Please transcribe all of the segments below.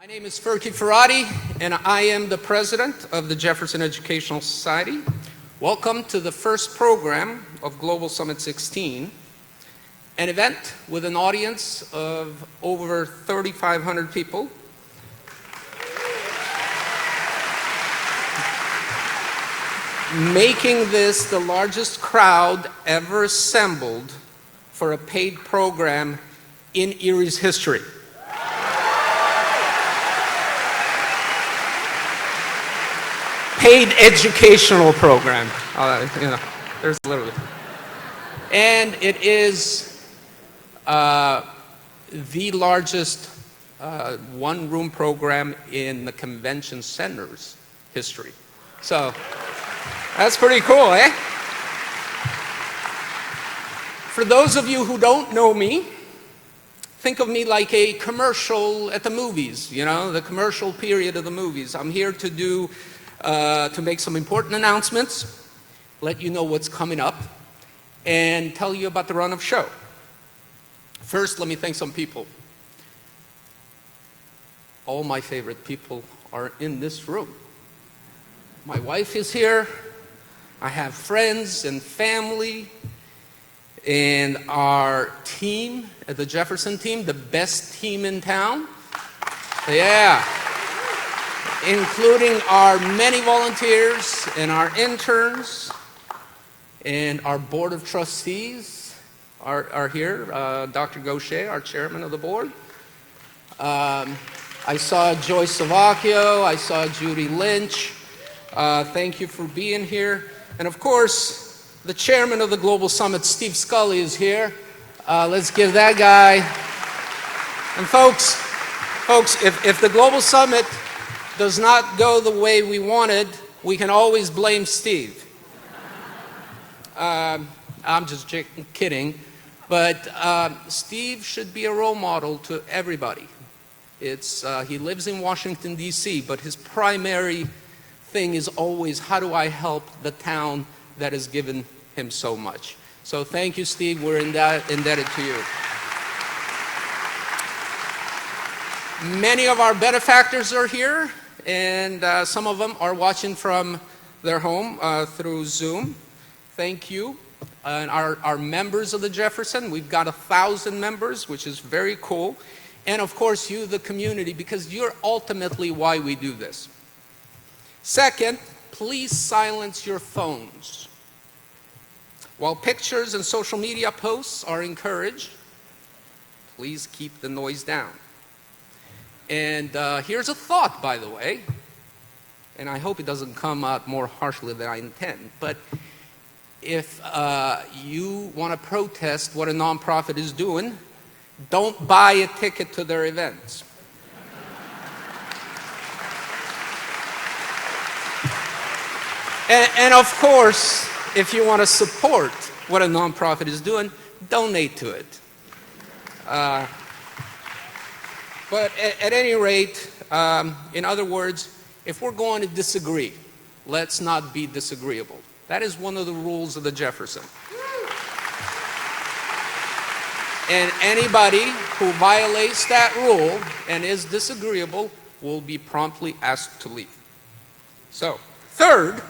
My name is Ferki Ferrati, and I am the president of the Jefferson Educational Society. Welcome to the first program of Global Summit 16, an event with an audience of over 3,500 people. Making this the largest crowd ever assembled for a paid program in Erie's history. Paid educational program, there's literally. And it is the largest one-room program in the convention center's history. So that's pretty cool, eh? For those of you who don't know me, think of me like a commercial at the movies, the commercial period of the movies. I'm here to make some important announcements, let you know what's coming up, and tell you about the run of show. First, let me thank some people. All my favorite people are in this room. My wife is here. I have friends and family, and our team, the Jefferson team, the best team in town. Yeah. Including our many volunteers and our interns and our board of trustees are here. Dr. Gaucher, our chairman of the board. I saw Joyce Savacchio. I saw Judy Lynch. Thank you for being here. And of course, the chairman of the Global Summit, Steve Scully, is here. Let's give that guy. And folks, if the Global Summit does not go the way we wanted, we can always blame Steve. I'm just kidding, but Steve should be a role model to everybody. He lives in Washington, D.C., but his primary thing is always, how do I help the town that has given him so much? So thank you, Steve. We're indebted to you. Many of our benefactors are here, and some of them are watching from their home through Zoom. Thank you. And our members of the Jefferson, we've got 1,000 members, which is very cool. And of course, you, the community, because you're ultimately why we do this. Second, please silence your phones. While pictures and social media posts are encouraged, please keep the noise down. And here's a thought, by the way, and I hope it doesn't come out more harshly than I intend, but if you want to protest what a nonprofit is doing, don't buy a ticket to their events. And of course, if you want to support what a nonprofit is doing, donate to it. But at any rate, in other words, if we're going to disagree, let's not be disagreeable. That is one of the rules of the Jefferson. And anybody who violates that rule and is disagreeable will be promptly asked to leave. So, third,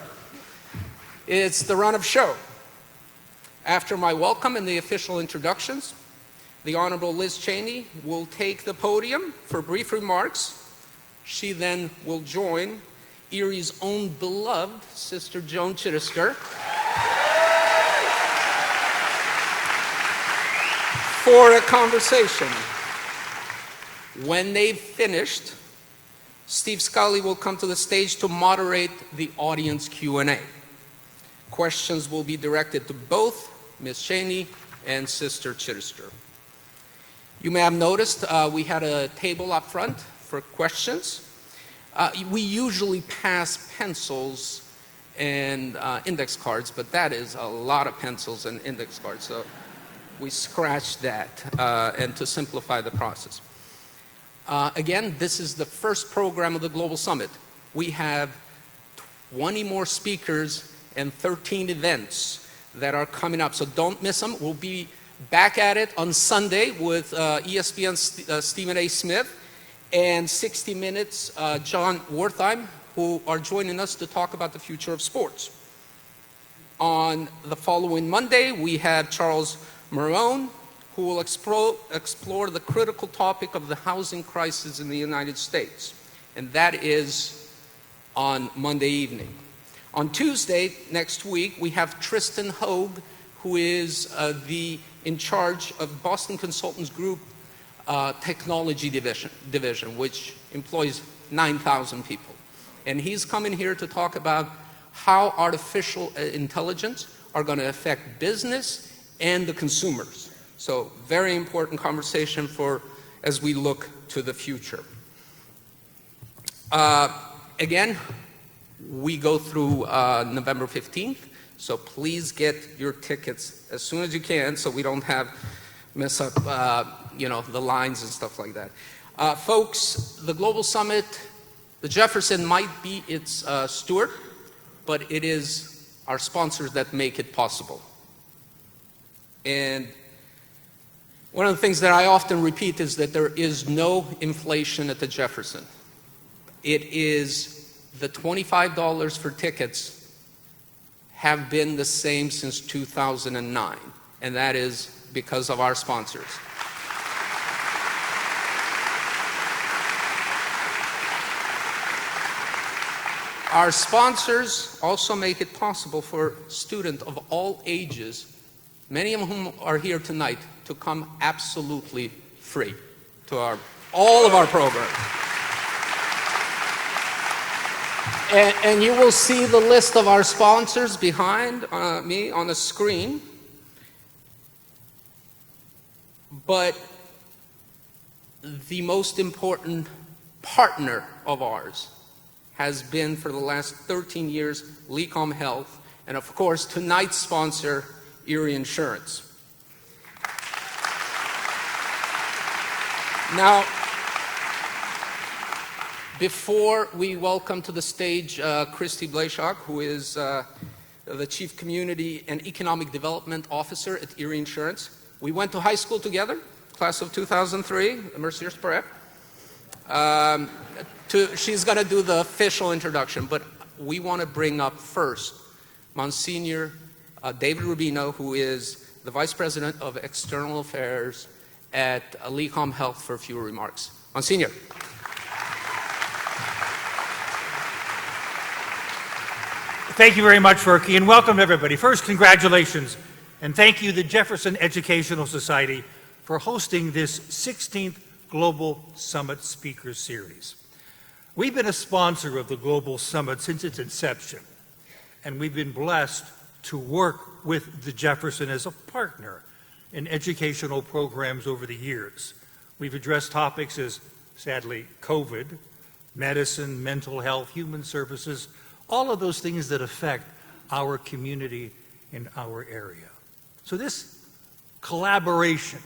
it's the run of show. After my welcome and the official introductions, the Honorable Liz Cheney will take the podium for brief remarks. She then will join Erie's own beloved Sister Joan Chittister for a conversation. When they've finished, Steve Scully will come to the stage to moderate the audience Q&A. Questions will be directed to both Ms. Cheney and Sister Chittister. You may have noticed we had a table up front for questions. We usually pass pencils and index cards, but that is a lot of pencils and index cards, so we scratched that and to simplify the process. Again, this is the first program of the Global Summit. We have 20 more speakers and 13 events that are coming up, so don't miss them. We'll be back at it on Sunday with ESPN's Stephen A. Smith, and 60 Minutes, John Wertheim, who are joining us to talk about the future of sports. On the following Monday, we have Charles Marone, who will explore the critical topic of the housing crisis in the United States, and that is on Monday evening. On Tuesday next week, we have Tristan Hogue, who is in charge of Boston Consultants Group Technology Division, which employs 9,000 people. And he's coming here to talk about how artificial intelligence are going to affect business and the consumers. So very important conversation as we look to the future. Again, we go through November 15th, so please get your tickets as soon as you can so we don't mess up the lines and stuff like that. Folks, the Global Summit, the Jefferson might be its steward, but it is our sponsors that make it possible. And one of the things that I often repeat is that there is no inflation at the Jefferson. It is the $25 for tickets have been the same since 2009, and that is because of our sponsors. Our sponsors also make it possible for students of all ages, many of whom are here tonight, to come absolutely free to all of our programs. And you will see the list of our sponsors behind me on the screen. But the most important partner of ours has been for the last 13 years, Lecom Health, and of course, tonight's sponsor, Erie Insurance. Now, before we welcome to the stage Christy Blayshak, who is the Chief Community and Economic Development Officer at Erie Insurance, we went to high school together, class of 2003, Mercier Spratt. She's going to do the official introduction, but we want to bring up first Monsignor David Rubino, who is the Vice President of External Affairs at Lecom Health, for a few remarks. Monsignor. Thank you very much, Ferky, and welcome everybody. First, congratulations, and thank you, the Jefferson Educational Society, for hosting this 16th Global Summit Speaker Series. We've been a sponsor of the Global Summit since its inception, and we've been blessed to work with the Jefferson as a partner in educational programs over the years. We've addressed topics as, sadly, COVID, medicine, mental health, human services, all of those things that affect our community in our area. So this collaboration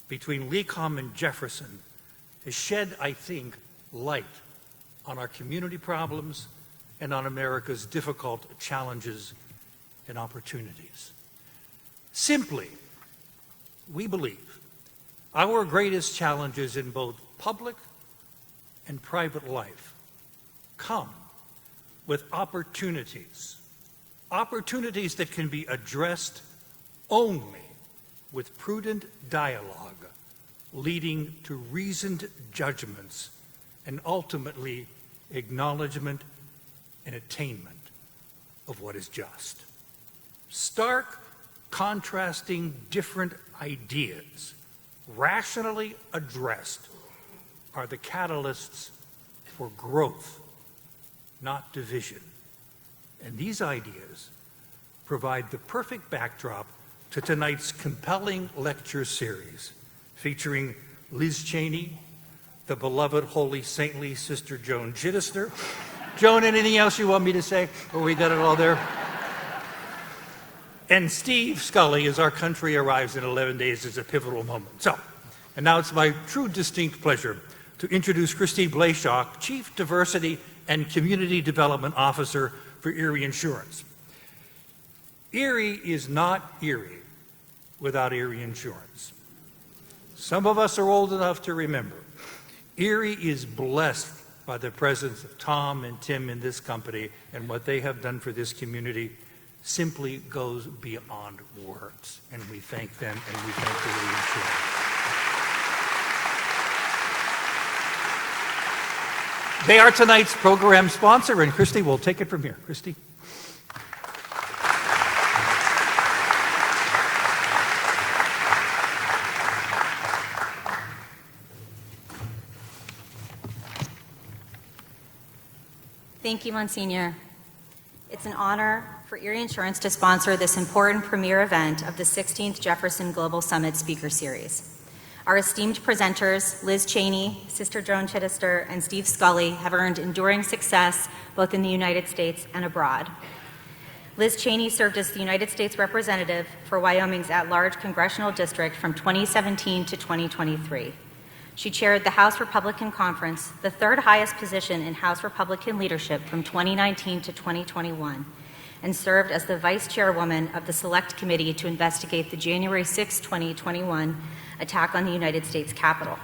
between Lecom and Jefferson has shed, I think, light on our community problems and on America's difficult challenges and opportunities. Simply, we believe our greatest challenges in both public and private life come with opportunities that can be addressed only with prudent dialogue, leading to reasoned judgments and ultimately acknowledgement and attainment of what is just. Stark, contrasting different ideas, rationally addressed, are the catalysts for growth, not division. And these ideas provide the perfect backdrop to tonight's compelling lecture series featuring Liz Cheney, the beloved holy saintly Sister Joan Chittister. Joan, anything else you want me to say? Or we got it all there? And Steve Scully, as our country arrives in 11 days, is a pivotal moment. So, and now it's my true distinct pleasure to introduce Christine Blayshak, Chief Diversity and Community Development Officer for Erie Insurance. Erie is not Erie without Erie Insurance. Some of us are old enough to remember Erie is blessed by the presence of Tom and Tim in this company, and what they have done for this community simply goes beyond words. And we thank them, and we thank the Erie Insurance. They are tonight's program sponsor, and Christy will take it from here. Christy. Thank you, Monsignor. It's an honor for Erie Insurance to sponsor this important premier event of the 16th Jefferson Global Summit Speaker Series. Our esteemed presenters, Liz Cheney, Sister Joan Chittister, and Steve Scully, have earned enduring success both in the United States and abroad. Liz Cheney served as the United States representative for Wyoming's at-large congressional district from 2017 to 2023. She chaired the House Republican Conference, the third highest position in House Republican leadership from 2019 to 2021, and served as the vice chairwoman of the Select Committee to investigate the January 6, 2021 attack on the United States Capitol.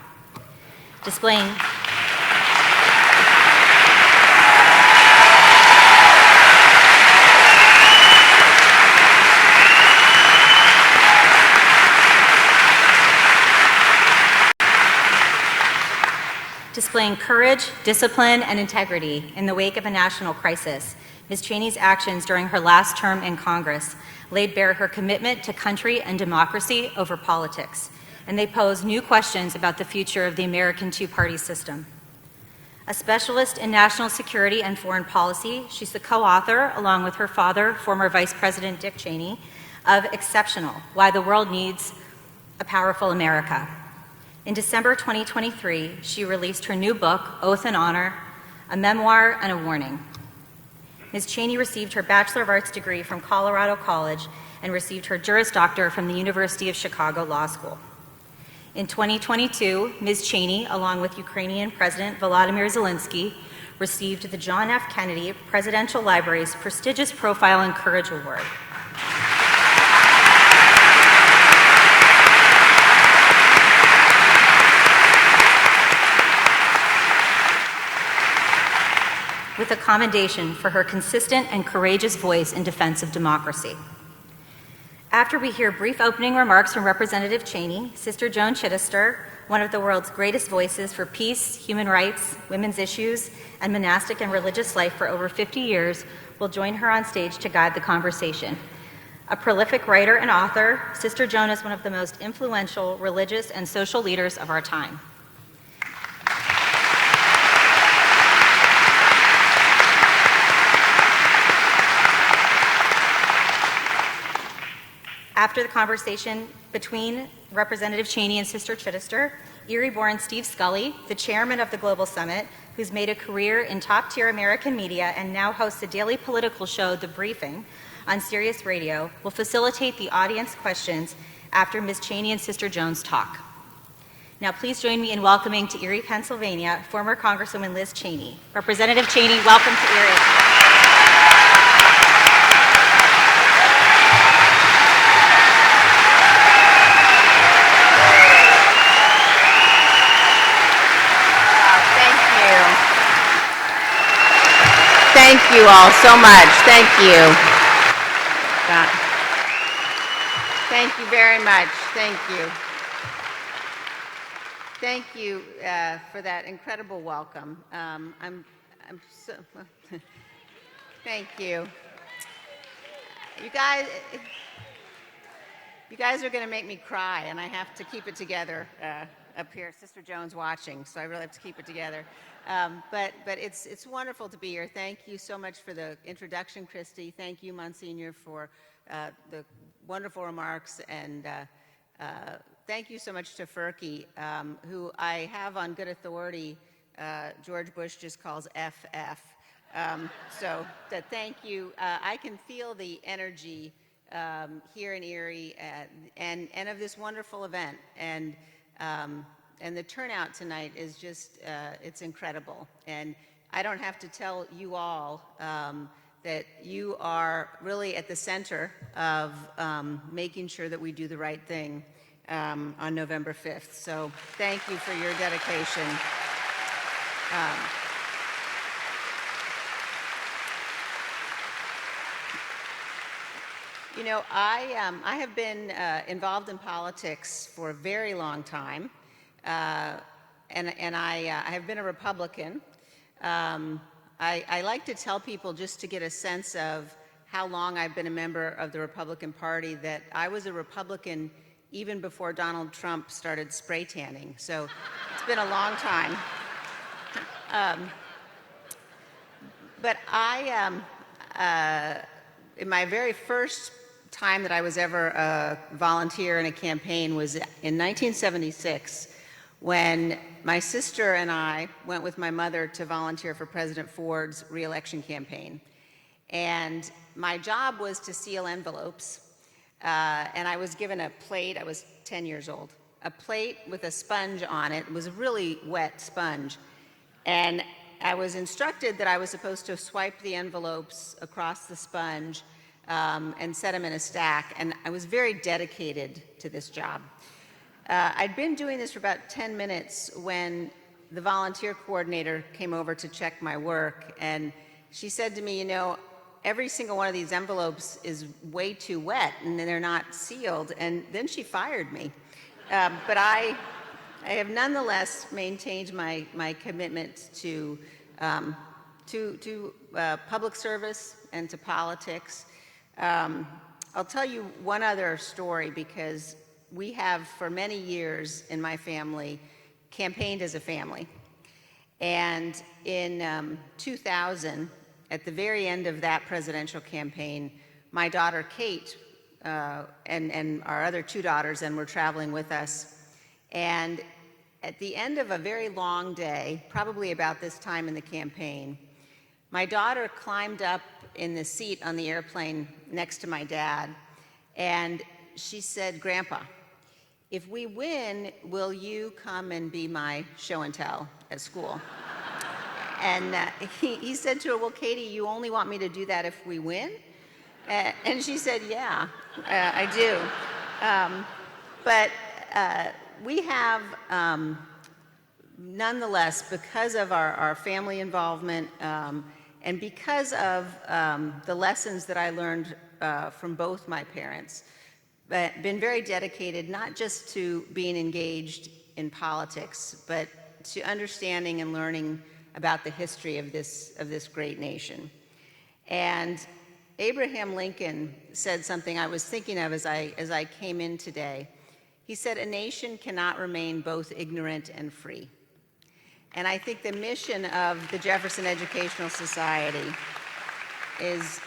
Displaying courage, discipline, and integrity in the wake of a national crisis, Ms. Cheney's actions during her last term in Congress laid bare her commitment to country and democracy over politics, and they pose new questions about the future of the American two-party system. A specialist in national security and foreign policy, she's the co-author, along with her father, former Vice President Dick Cheney, of Exceptional: Why the World Needs a Powerful America. In December 2023, she released her new book, Oath and Honor, a memoir and a warning. Ms. Cheney received her Bachelor of Arts degree from Colorado College and received her Juris Doctor from the University of Chicago Law School. In 2022, Ms. Cheney, along with Ukrainian President Volodymyr Zelensky, received the John F. Kennedy Presidential Library's prestigious Profile and Courage Award. With a commendation for her consistent and courageous voice in defense of democracy. After we hear brief opening remarks from Representative Cheney, Sister Joan Chittister, one of the world's greatest voices for peace, human rights, women's issues, and monastic and religious life for over 50 years, will join her on stage to guide the conversation. A prolific writer and author, Sister Joan is one of the most influential religious and social leaders of our time. After the conversation between Representative Cheney and Sister Chittister, Erie-born Steve Scully, the chairman of the Global Summit, who's made a career in top-tier American media and now hosts the daily political show, The Briefing, on Sirius Radio, will facilitate the audience questions after Ms. Cheney and Sister Joan's talk. Now please join me in welcoming to Erie, Pennsylvania, former Congresswoman Liz Cheney. Representative Cheney, welcome to Erie. Thank you all so much. Thank you. Thank you very much. Thank you. Thank you for that incredible welcome. I'm so. Thank you. You guys are going to make me cry, and I have to keep it together up here. Sister Joan's watching, so I really have to keep it together. But it's wonderful to be here. Thank you so much for the introduction, Christy. Thank you, Monsignor, for the wonderful remarks, and thank you so much to Ferky, who I have on good authority. George Bush just calls FF. So thank you. I can feel the energy here in Erie and of this wonderful event. And the turnout tonight is just, it's incredible. And I don't have to tell you all that you are really at the center of making sure that we do the right thing on November 5th. So thank you for your dedication. You know, I have been involved in politics for a very long time, and I have been a Republican. I like to tell people, just to get a sense of how long I've been a member of the Republican Party, that I was a Republican even before Donald Trump started spray tanning. So it's been a long time. But in my very first time that I was ever a volunteer in a campaign was in 1976, when my sister and I went with my mother to volunteer for President Ford's re-election campaign. And my job was to seal envelopes, and I was given a plate. I was 10 years old. A plate with a sponge on it. It was a really wet sponge. And I was instructed that I was supposed to swipe the envelopes across the sponge and set them in a stack, and I was very dedicated to this job. I'd been doing this for about 10 minutes when the volunteer coordinator came over to check my work, and she said to me, you know, every single one of these envelopes is way too wet and they're not sealed, and then she fired me. But I have nonetheless maintained my commitment to public service and to politics. I'll tell you one other story, because we have for many years in my family campaigned as a family. And in 2000, at the very end of that presidential campaign, my daughter Kate and our other two daughters then were traveling with us. And at the end of a very long day, probably about this time in the campaign, my daughter climbed up in the seat on the airplane next to my dad, and she said, "Grandpa, if we win, will you come and be my show and tell at school?" And he said to her, "Well, Katie, you only want me to do that if we win?" And she said, "Yeah, I do." But we have, nonetheless, because of our family involvement and because of the lessons that I learned from both my parents, been very dedicated not just to being engaged in politics, but to understanding and learning about the history of this great nation. And Abraham Lincoln said something I was thinking of as I came in today. He said, "A nation cannot remain both ignorant and free." And I think the mission of the Jefferson Educational Society is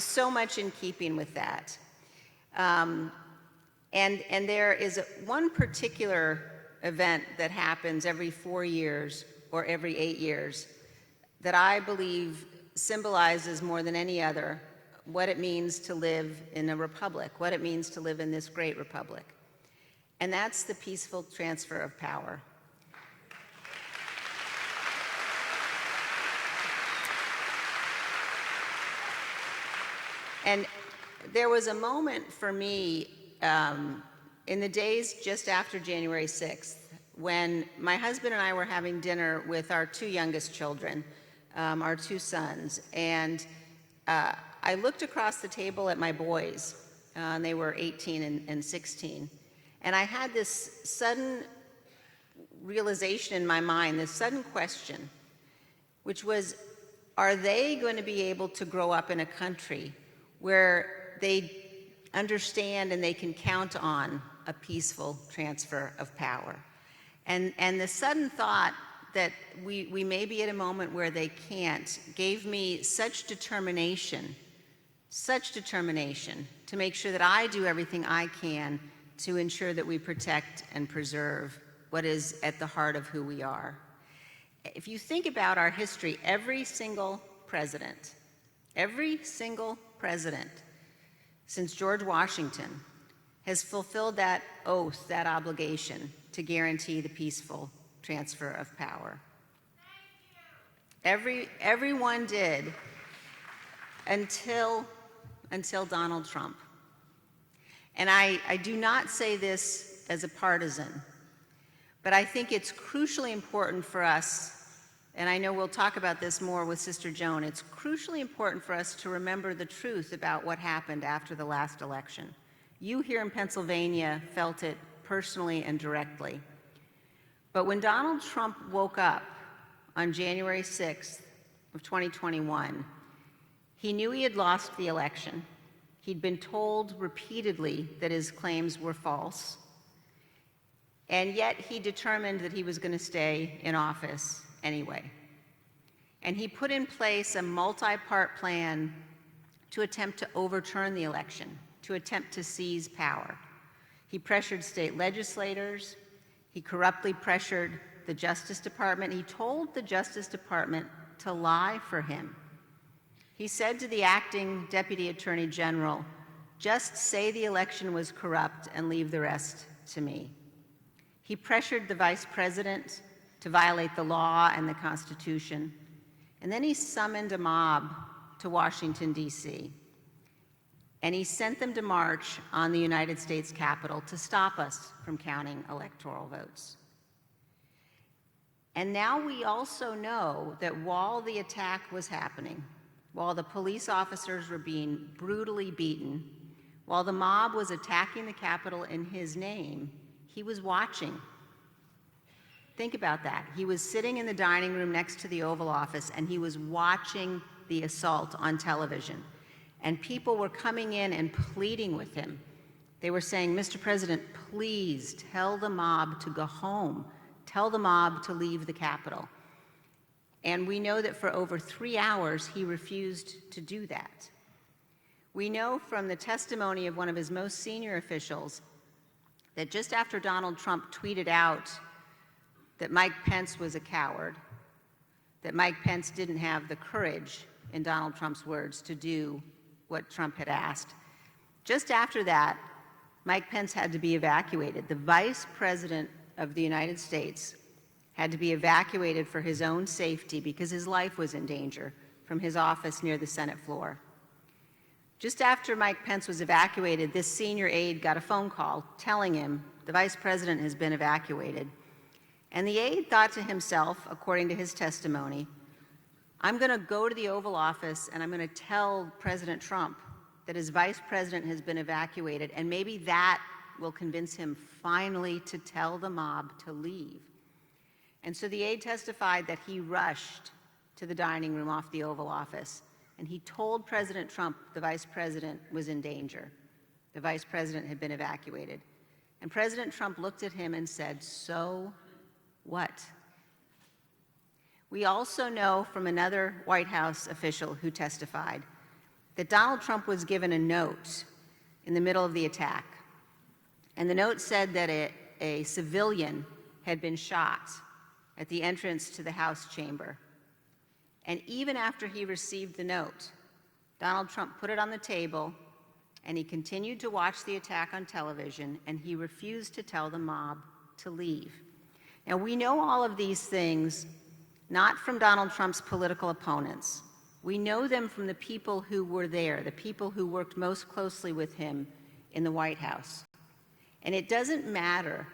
so much in keeping with that. And there is one particular event that happens every 4 years or every 8 years that I believe symbolizes more than any other what it means to live in a republic, what it means to live in this great republic. And that's the peaceful transfer of power. And there was a moment for me in the days just after January 6th when my husband and I were having dinner with our two youngest children, our two sons, and I looked across the table at my boys, and they were 18 and 16, and I had this sudden realization in my mind, this sudden question, which was, are they going to be able to grow up in a country where they understand and they can count on a peaceful transfer of power? And the sudden thought that we may be at a moment where they can't gave me such determination to make sure that I do everything I can to ensure that we protect and preserve what is at the heart of who we are. If you think about our history, every single president since George Washington has fulfilled that oath, that obligation to guarantee the peaceful transfer of power. Everyone did until Donald Trump. And I do not say this as a partisan, but I think it's crucially important for us and I know we'll talk about this more with Sister Joan, it's crucially important for us to remember the truth about what happened after the last election. You here in Pennsylvania felt it personally and directly. But when Donald Trump woke up on January 6th of 2021, he knew he had lost the election. He'd been told repeatedly that his claims were false, and yet he determined that he was going to stay in office anyway. And he put in place a multi-part plan to attempt to overturn the election, to attempt to seize power. He pressured state legislators. He corruptly pressured the Justice Department. He told the Justice Department to lie for him. He said to the acting Deputy Attorney General, "Just say the election was corrupt and leave the rest to me." He pressured the Vice President to violate the law and the Constitution. And then he summoned a mob to Washington, D.C. And he sent them to march on the United States Capitol to stop us from counting electoral votes. And now we also know that while the attack was happening, while the police officers were being brutally beaten, while the mob was attacking the Capitol in his name, he was watching. Think about that. He was sitting in the dining room next to the Oval Office, and he was watching the assault on television. And people were coming in and pleading with him. They were saying, "Mr. President, please tell the mob to go home. Tell the mob to leave the Capitol." And we know that for over 3 hours, he refused to do that. We know from the testimony of one of his most senior officials that just after Donald Trump tweeted out that Mike Pence was a coward, that Mike Pence didn't have the courage, in Donald Trump's words, to do what Trump had asked. Just after that, Mike Pence had to be evacuated. The Vice President of the United States had to be evacuated for his own safety because his life was in danger from his office near the Senate floor. Just after Mike Pence was evacuated, this senior aide got a phone call telling him the Vice President has been evacuated. And the aide thought to himself, according to his testimony, "I'm going to go to the Oval Office and I'm going to tell President Trump that his Vice President has been evacuated, and maybe that will convince him finally to tell the mob to leave." And so the aide testified that he rushed to the dining room off the Oval Office, and he told President Trump the Vice President was in danger. The Vice President had been evacuated. And President Trump looked at him and said, "So what?" We also know from another White House official who testified that Donald Trump was given a note in the middle of the attack. And the note said that a civilian had been shot at the entrance to the House chamber. And even after he received the note, Donald Trump put it on the table and he continued to watch the attack on television, and he refused to tell the mob to leave. Now, we know all of these things not from Donald Trump's political opponents. We know them from the people who were there, the people who worked most closely with him in the White House. And it doesn't matter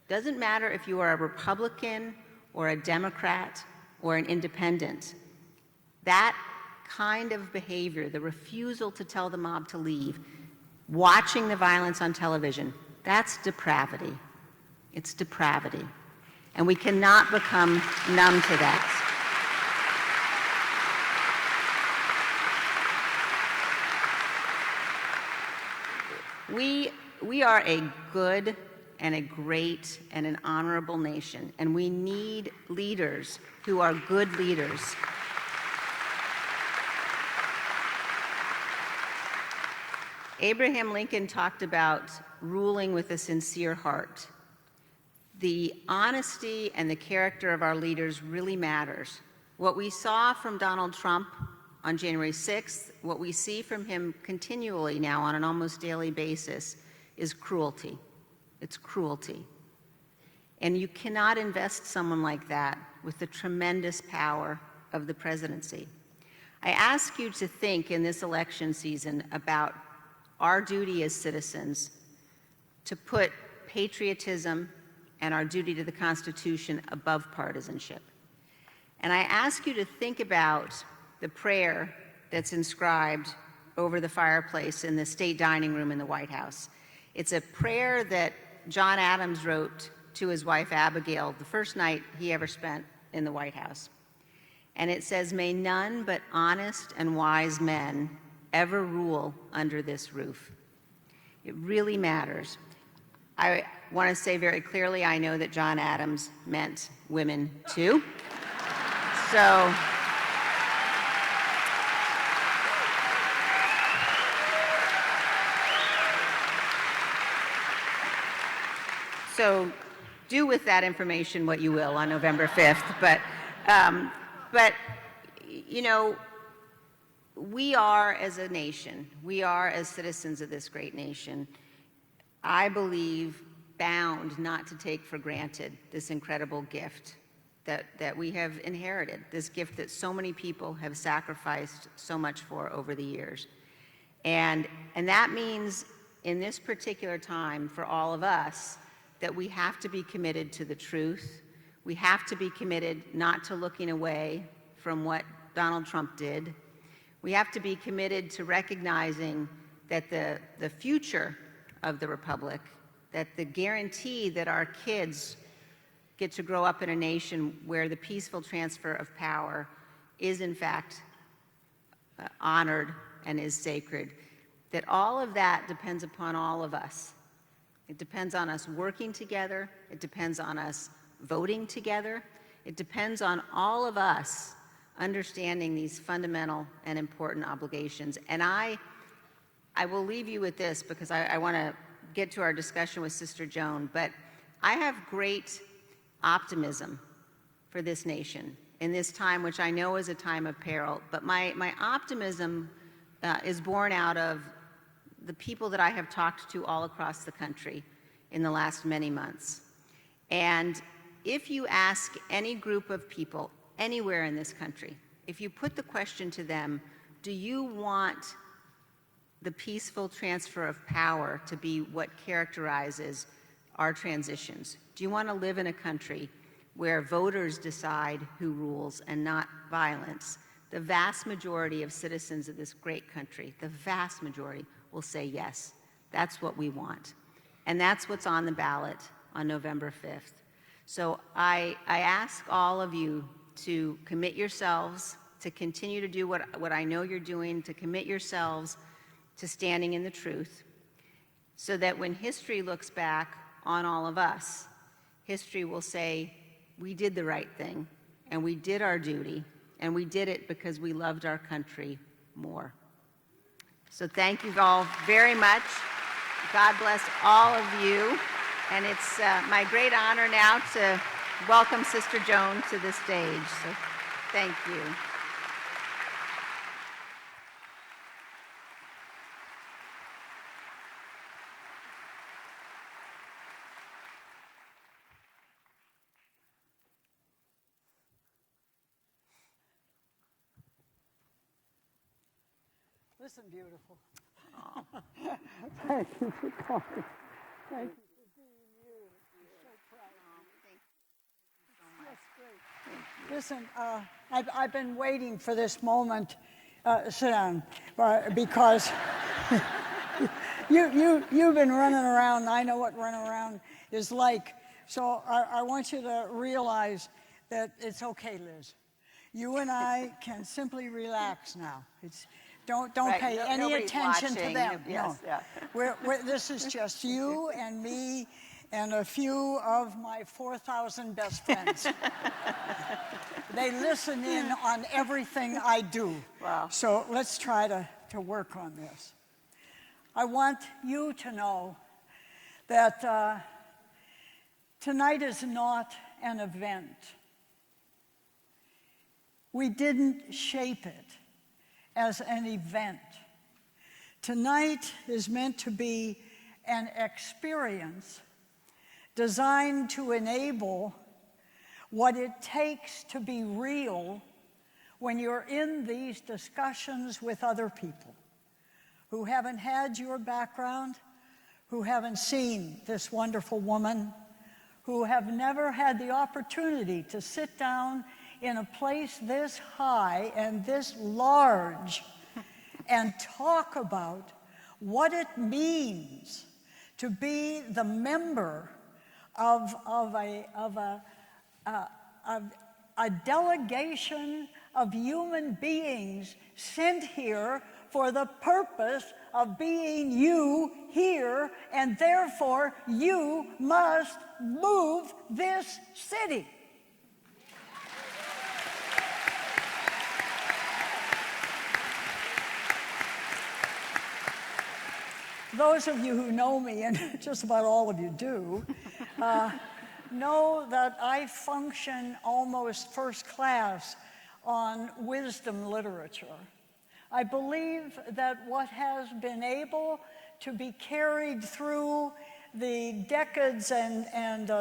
if you are a Republican or a Democrat or an independent. That kind of behavior, the refusal to tell the mob to leave, watching the violence on television, that's depravity. It's depravity. And we cannot become numb to that. We are a good and a great and an honorable nation, and we need leaders who are good leaders. Abraham Lincoln talked about ruling with a sincere heart. The honesty and the character of our leaders really matters. What we saw from Donald Trump on January 6th, what we see from him continually now on an almost daily basis, is cruelty. It's cruelty. And you cannot invest someone like that with the tremendous power of the presidency. I ask you to think in this election season about our duty as citizens to put patriotism and our duty to the Constitution above partisanship. And I ask you to think about the prayer that's inscribed over the fireplace in the state dining room in the White House. It's a prayer that John Adams wrote to his wife Abigail the first night he ever spent in the White House. And it says, "May none but honest and wise men ever rule under this roof." It really matters. I want to say very clearly, I know that John Adams meant women too. So do with that information what you will on November 5th. But you know, we are as a nation, we are as citizens of this great nation, I believe, bound not to take for granted this incredible gift that we have inherited, this gift that so many people have sacrificed so much for over the years. And that means in this particular time for all of us that we have to be committed to the truth. We have to be committed not to looking away from what Donald Trump did. We have to be committed to recognizing that the future of the Republic, that the guarantee that our kids get to grow up in a nation where the peaceful transfer of power is in fact honored and is sacred, that all of that depends upon all of us. It depends on us working together. It depends on us voting together. It depends on all of us understanding these fundamental and important obligations. And I will leave you with this because I want to get to our discussion with Sister Joan, but I have great optimism for this nation in this time, which I know is a time of peril, but my optimism is born out of the people that I have talked to all across the country in the last many months. And if you ask any group of people anywhere in this country, if you put the question to them, do you want the peaceful transfer of power to be what characterizes our transitions? Do you want to live in a country where voters decide who rules and not violence? The vast majority of citizens of this great country, the vast majority, will say yes. That's what we want. And that's what's on the ballot on November 5th. So I ask all of you to commit yourselves to continue to do what I know you're doing, to commit yourselves to standing in the truth, so that when history looks back on all of us, history will say, we did the right thing, and we did our duty, and we did it because we loved our country more. So thank you all very much. God bless all of you. And it's my great honor now to welcome Sister Joan to the stage. So thank you. Listen, beautiful. Thank you for coming. Thank you for being you. I'm so proud of you. That's great. Listen, I've been waiting for this moment. Sit down, because you've been running around. I know what running around is like. So I want you to realize that it's okay, Liz. You and I can simply relax now. Don't right. Pay any attention to them. Yes, no. Yeah. This is just you and me and a few of my 4,000 best friends. They listen in on everything I do. Wow. So let's try to work on this. I want you to know that tonight is not an event. We didn't shape it as an event. Tonight is meant to be an experience designed to enable what it takes to be real when you're in these discussions with other people who haven't had your background, who haven't seen this wonderful woman, who have never had the opportunity to sit down in a place this high and this large and talk about what it means to be the member of a delegation of human beings sent here for the purpose of being you here, and therefore you must move this city. Those of you who know me, and just about all of you do, know that I function almost first class on wisdom literature. I believe that what has been able to be carried through the decades and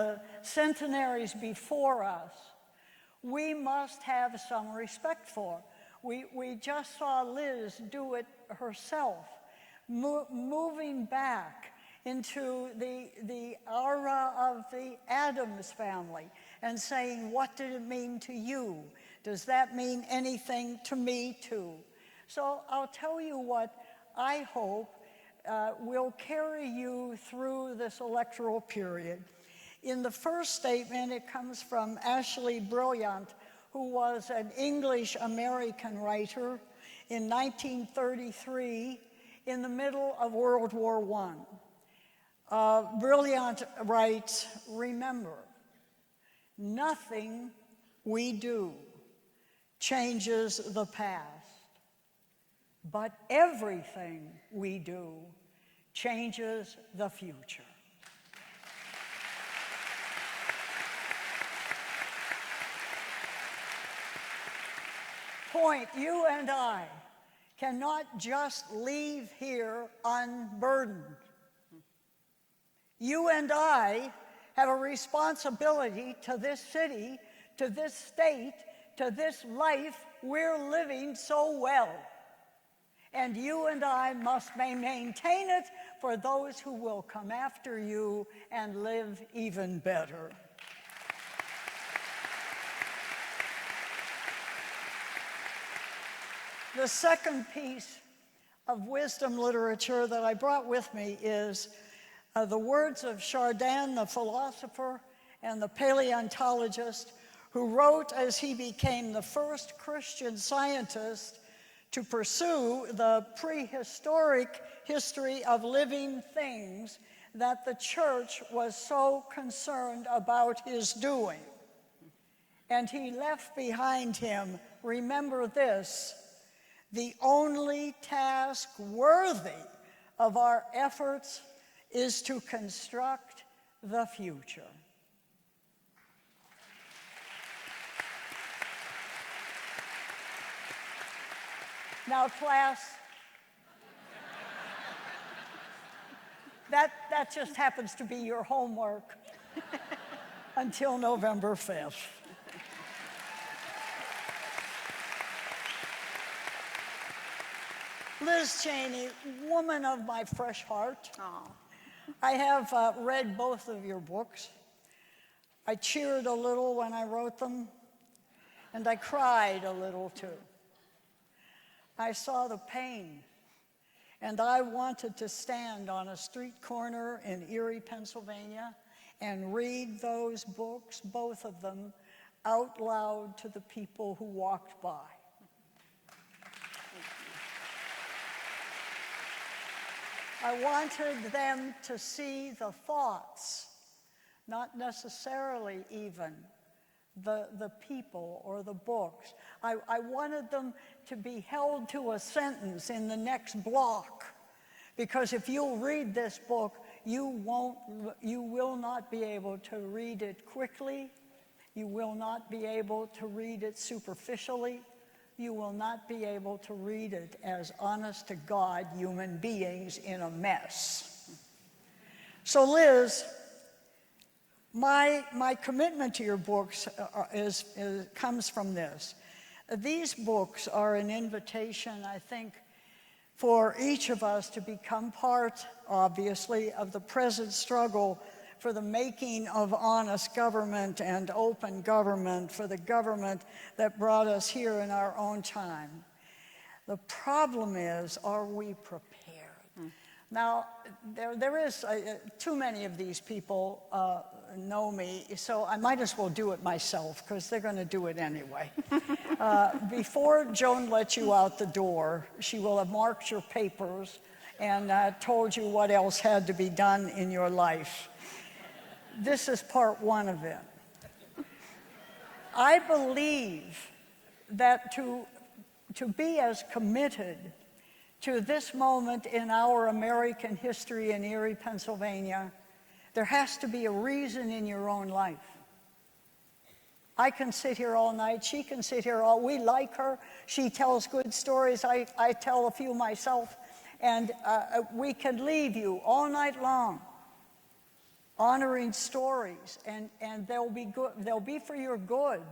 centenaries before us, we must have some respect for. We just saw Liz do it herself, moving back into the aura of the Addams family and saying, what did it mean to you? Does that mean anything to me too? So I'll tell you what I hope will carry you through this electoral period. In the first statement, it comes from Ashley Brilliant, who was an English-American writer in 1933 in the middle of World War I. Brilliant writes, remember, nothing we do changes the past, but everything we do changes the future. Point, you and I cannot just leave here unburdened. You and I have a responsibility to this city, to this state, to this life we're living so well. And you and I must maintain it for those who will come after you and live even better. The second piece of wisdom literature that I brought with me is the words of Chardin, the philosopher and the paleontologist, who wrote as he became the first Christian scientist to pursue the prehistoric history of living things that the church was so concerned about his doing. And he left behind him, remember this, the only task worthy of our efforts is to construct the future. Now, class, that just happens to be your homework until November 5th. Liz Cheney, woman of my fresh heart. Oh. I have read both of your books. I cheered a little when I wrote them, and I cried a little too. I saw the pain, and I wanted to stand on a street corner in Erie, Pennsylvania, and read those books, both of them, out loud to the people who walked by. I wanted them to see the thoughts, not necessarily even the people or the books. I wanted them to be held to a sentence in the next block, because if you'll read this book, you will not be able to read it quickly. You will not be able to read it superficially. You will not be able to read it as honest to God human beings in a mess. So Liz, my commitment to your books comes from this. These books are an invitation, I think, for each of us to become part, obviously, of the present struggle for the making of honest government and open government, for the government that brought us here in our own time. The problem is, are we prepared? Now, there is, too many of these people know me, so I might as well do it myself, because they're going to do it anyway. Before Joan lets you out the door, she will have marked your papers and told you what else had to be done in your life. This is part one of it. I believe that to be as committed to this moment in our American history in Erie, Pennsylvania, there has to be a reason in your own life. I can sit here all night, she can sit here all, we like her, she tells good stories, I tell a few myself, and we can leave you all night long honoring stories, and they'll be good, they'll be for your good.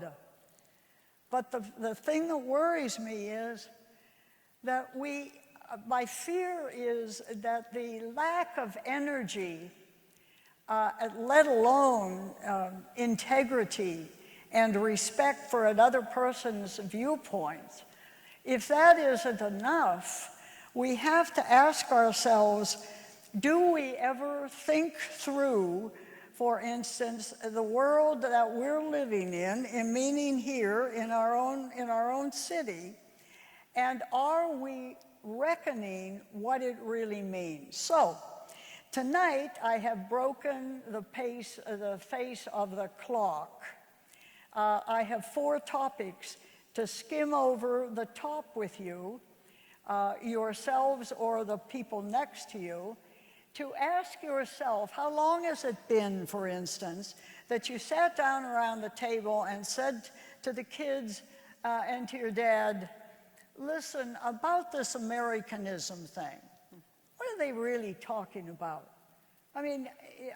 But the thing that worries me is that my fear is that the lack of energy, let alone integrity and respect for another person's viewpoints, if that isn't enough, we have to ask ourselves, do we ever think through, for instance, the world that we're living in meaning here in our own city, and are we reckoning what it really means? So, tonight I have broken the face of the clock. I have 4 topics to skim over the top with you, yourselves or the people next to you, to ask yourself, how long has it been, for instance, that you sat down around the table and said to the kids and to your dad, listen, about this Americanism thing, what are they really talking about? I mean,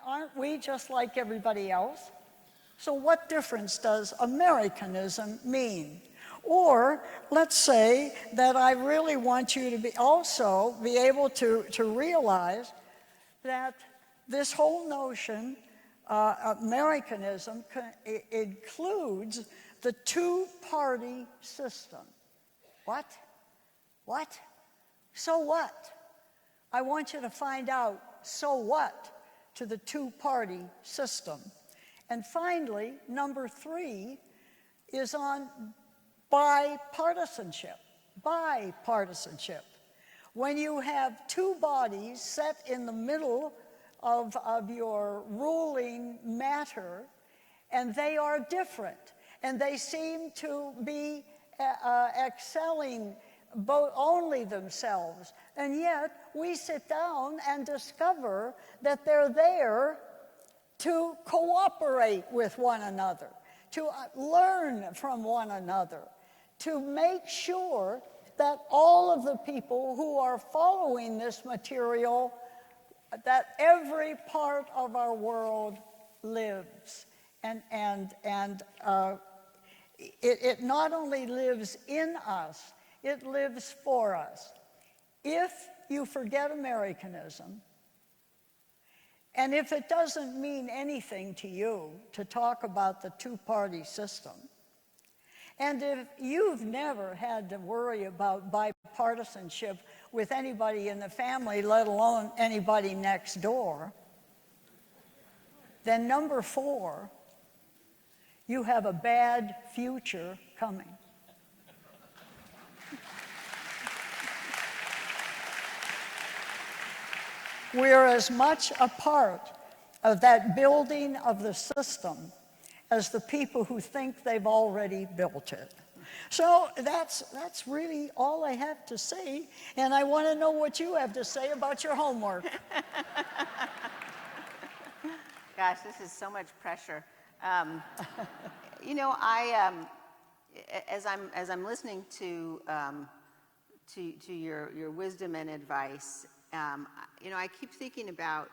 aren't we just like everybody else? So what difference does Americanism mean? Or let's say that I really want you to be able to realize that this whole notion, Americanism, includes the 2-party system. What? What? So what? I want you to find out, so what, to the 2-party system. And finally, number 3 is on bipartisanship. Bipartisanship. When you have 2 bodies set in the middle of your ruling matter, and they are different, and they seem to be excelling only themselves, and yet we sit down and discover that they're there to cooperate with one another, to learn from one another, to make sure that all of the people who are following this material, that every part of our world lives. And it not only lives in us, it lives for us. If you forget Americanism, and if it doesn't mean anything to you to talk about the 2-party system, and if you've never had to worry about bipartisanship with anybody in the family, let alone anybody next door, then number 4, you have a bad future coming. We're as much a part of that building of the system as the people who think they've already built it. So that's really all I have to say, and I want to know what you have to say about your homework. Gosh, this is so much pressure. You know, as I'm listening to your wisdom and advice, you know, I keep thinking about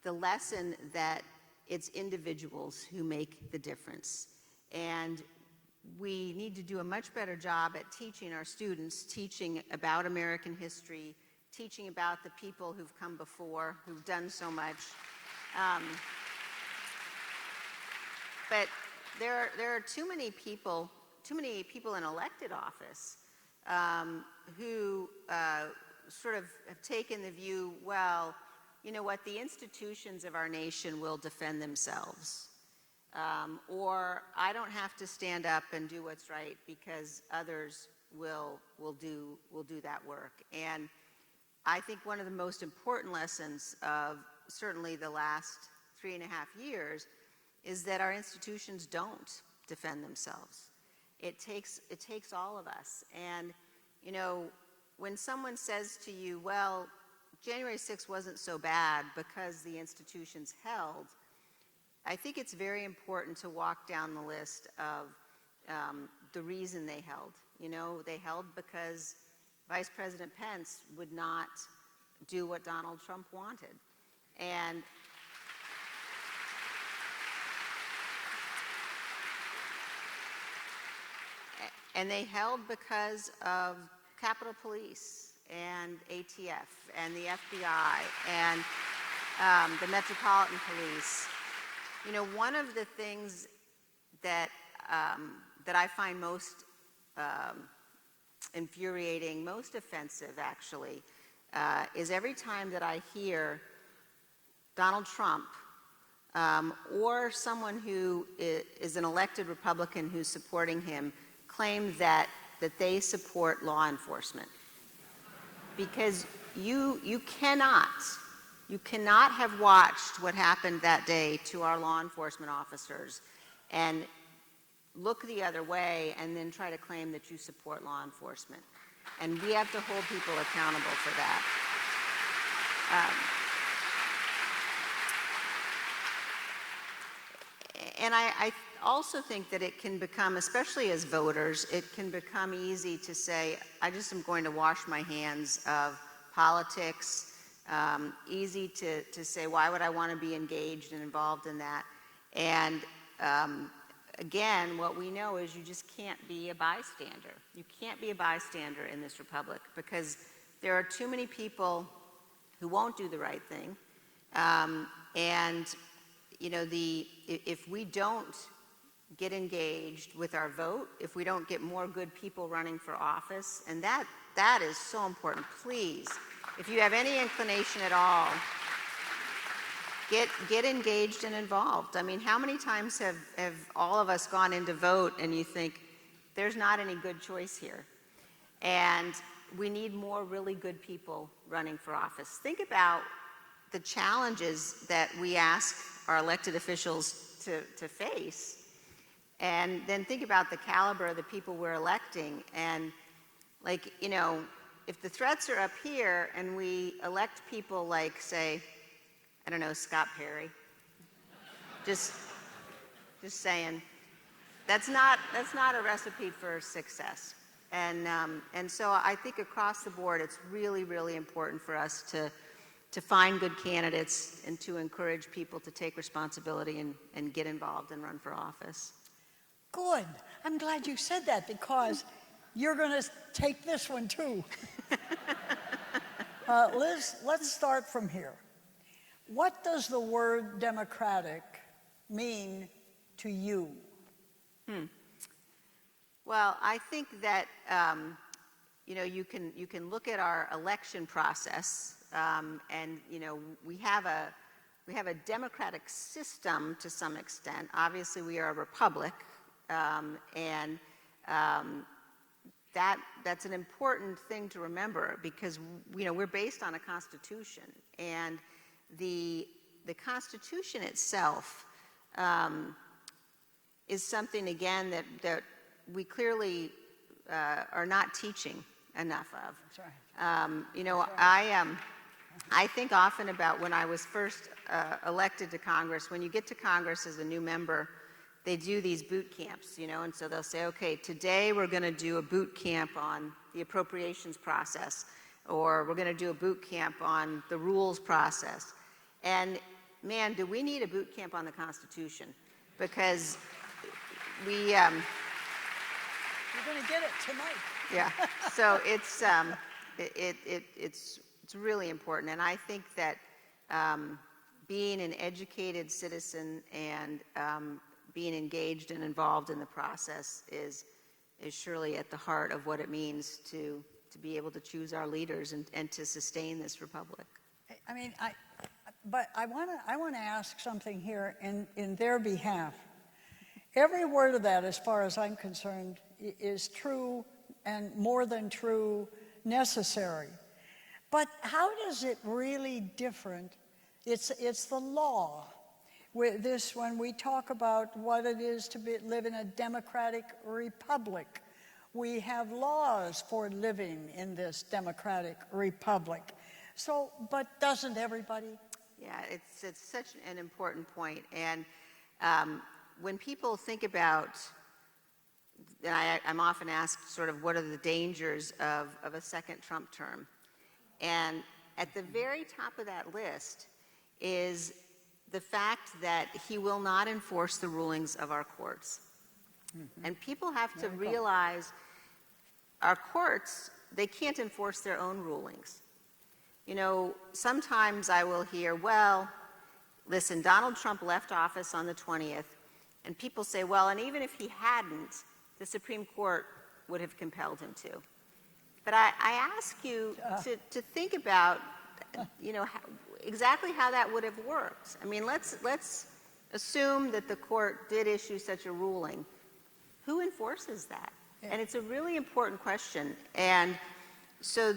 the lesson that it's individuals who make the difference. And we need to do a much better job at teaching our students, teaching about American history, teaching about the people who've come before, who've done so much. Um, but there are too many people in elected office who sort of have taken the view, well, you know what, the institutions of our nation will defend themselves. Or I don't have to stand up and do what's right because others will do that work. And I think one of the most important lessons of certainly the last 3.5 years is that our institutions don't defend themselves. It takes all of us. And, you know, when someone says to you, well, January 6th wasn't so bad because the institutions held, I think it's very important to walk down the list of the reason they held. You know, they held because Vice President Pence would not do what Donald Trump wanted. And they held because of Capitol Police and ATF and the FBI and the Metropolitan Police. You know, one of the things that I find most infuriating, most offensive actually, is every time that I hear Donald Trump or someone who is an elected Republican who's supporting him claim that they support law enforcement. Because you cannot have watched what happened that day to our law enforcement officers and look the other way and then try to claim that you support law enforcement. And we have to hold people accountable for that. And I also think that it can become, especially as voters, it can become easy to say, I just am going to wash my hands of politics. Easy to say, why would I want to be engaged and involved in that? And again, what we know is you just can't be a bystander. You can't be a bystander in this republic because there are too many people who won't do the right thing. And you know, if we don't get engaged with our vote, if we don't get more good people running for office, and that is so important, please, if you have any inclination at all, get engaged and involved. I mean, how many times have all of us gone in to vote and you think, there's not any good choice here? And we need more really good people running for office. Think about the challenges that we ask our elected officials to face, and then think about the caliber of the people we're electing. And like, you know, if the threats are up here and we elect people like, say, I don't know, Scott Perry, just saying, that's not a recipe for success. And so I think across the board, it's really, really important for us to find good candidates and to encourage people to take responsibility and get involved and run for office. Good. I'm glad you said that because you're going to take this one too. Liz, let's start from here. What does the word democratic mean to you? Well, I think that you know, you can look at our election process, and you know, we have a democratic system to some extent. Obviously, we are a republic, and that's an important thing to remember because you know, we're based on a constitution, and the Constitution itself is something, again, that we clearly are not teaching enough of. That's right. You know, I think often about when I was first elected to Congress. When you get to Congress as a new member, they do these boot camps, you know, and so they'll say, okay, today we're going to do a boot camp on the appropriations process, or we're going to do a boot camp on the rules process. And man, do we need a boot camp on the Constitution? Because we... You're going to get it tonight. Yeah, so it's really important, and I think that being an educated citizen and being engaged and involved in the process is surely at the heart of what it means to be able to choose our leaders and to sustain this republic. I mean, but I want to ask something here in their behalf. Every word of that, as far as I'm concerned, is true and more than true, necessary. But how does it really different? It's the law. When we talk about what it is to live in a democratic republic, we have laws for living in this democratic republic. So, but doesn't everybody? Yeah, it's such an important point. And when people think about, and I'm often asked sort of what are the dangers of a second Trump term. And at the very top of that list is the fact that he will not enforce the rulings of our courts. Mm-hmm. And people have to realize our courts, they can't enforce their own rulings. You know, sometimes I will hear, well, listen, Donald Trump left office on the 20th, and people say, well, and even if he hadn't, the Supreme Court would have compelled him to. But I ask you to think about, you know, exactly how that would have worked. I mean, let's assume that the court did issue such a ruling. Who enforces that? Yeah. And it's a really important question. And so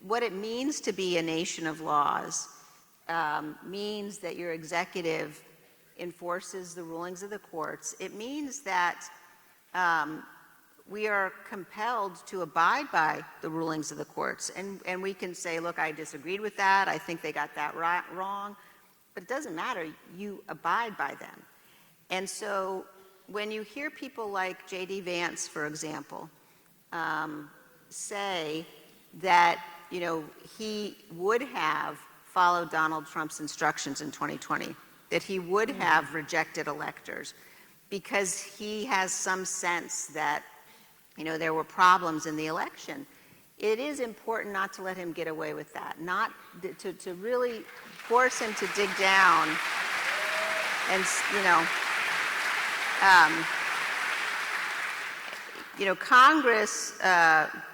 what it means to be a nation of laws means that your executive enforces the rulings of the courts. It means that we are compelled to abide by the rulings of the courts. And we can say, look, I disagreed with that. I think they got that wrong. But it doesn't matter. You abide by them. And so when you hear people like J.D. Vance, for example, say that, you know, he would have followed Donald Trump's instructions in 2020, that he would have rejected electors because he has some sense that, you know, there were problems in the election. It is important not to let him get away with that, not to really force him to dig down and, Congress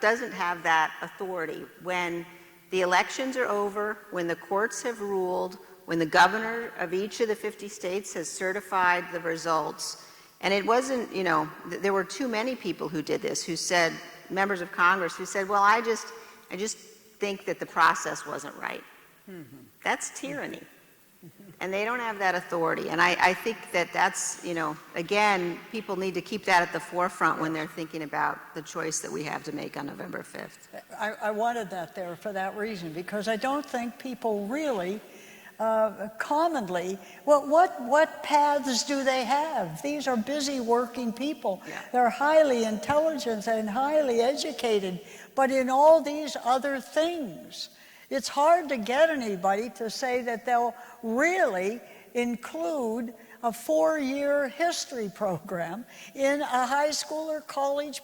doesn't have that authority. When the elections are over, when the courts have ruled, when the governor of each of the 50 states has certified the results, and it wasn't, you know, there were too many people who did this, who said, members of Congress who said, well, I just think that the process wasn't right. Mm-hmm. That's tyranny. And they don't have that authority. And I think that's, you know, again, people need to keep that at the forefront when they're thinking about the choice that we have to make on November 5th. I wanted that there for that reason, because I don't think people really commonly, what paths do they have? These are busy working people. Yeah. They're highly intelligent and highly educated, but in all these other things, it's hard to get anybody to say that they'll really include a 4-year history program in a high school or college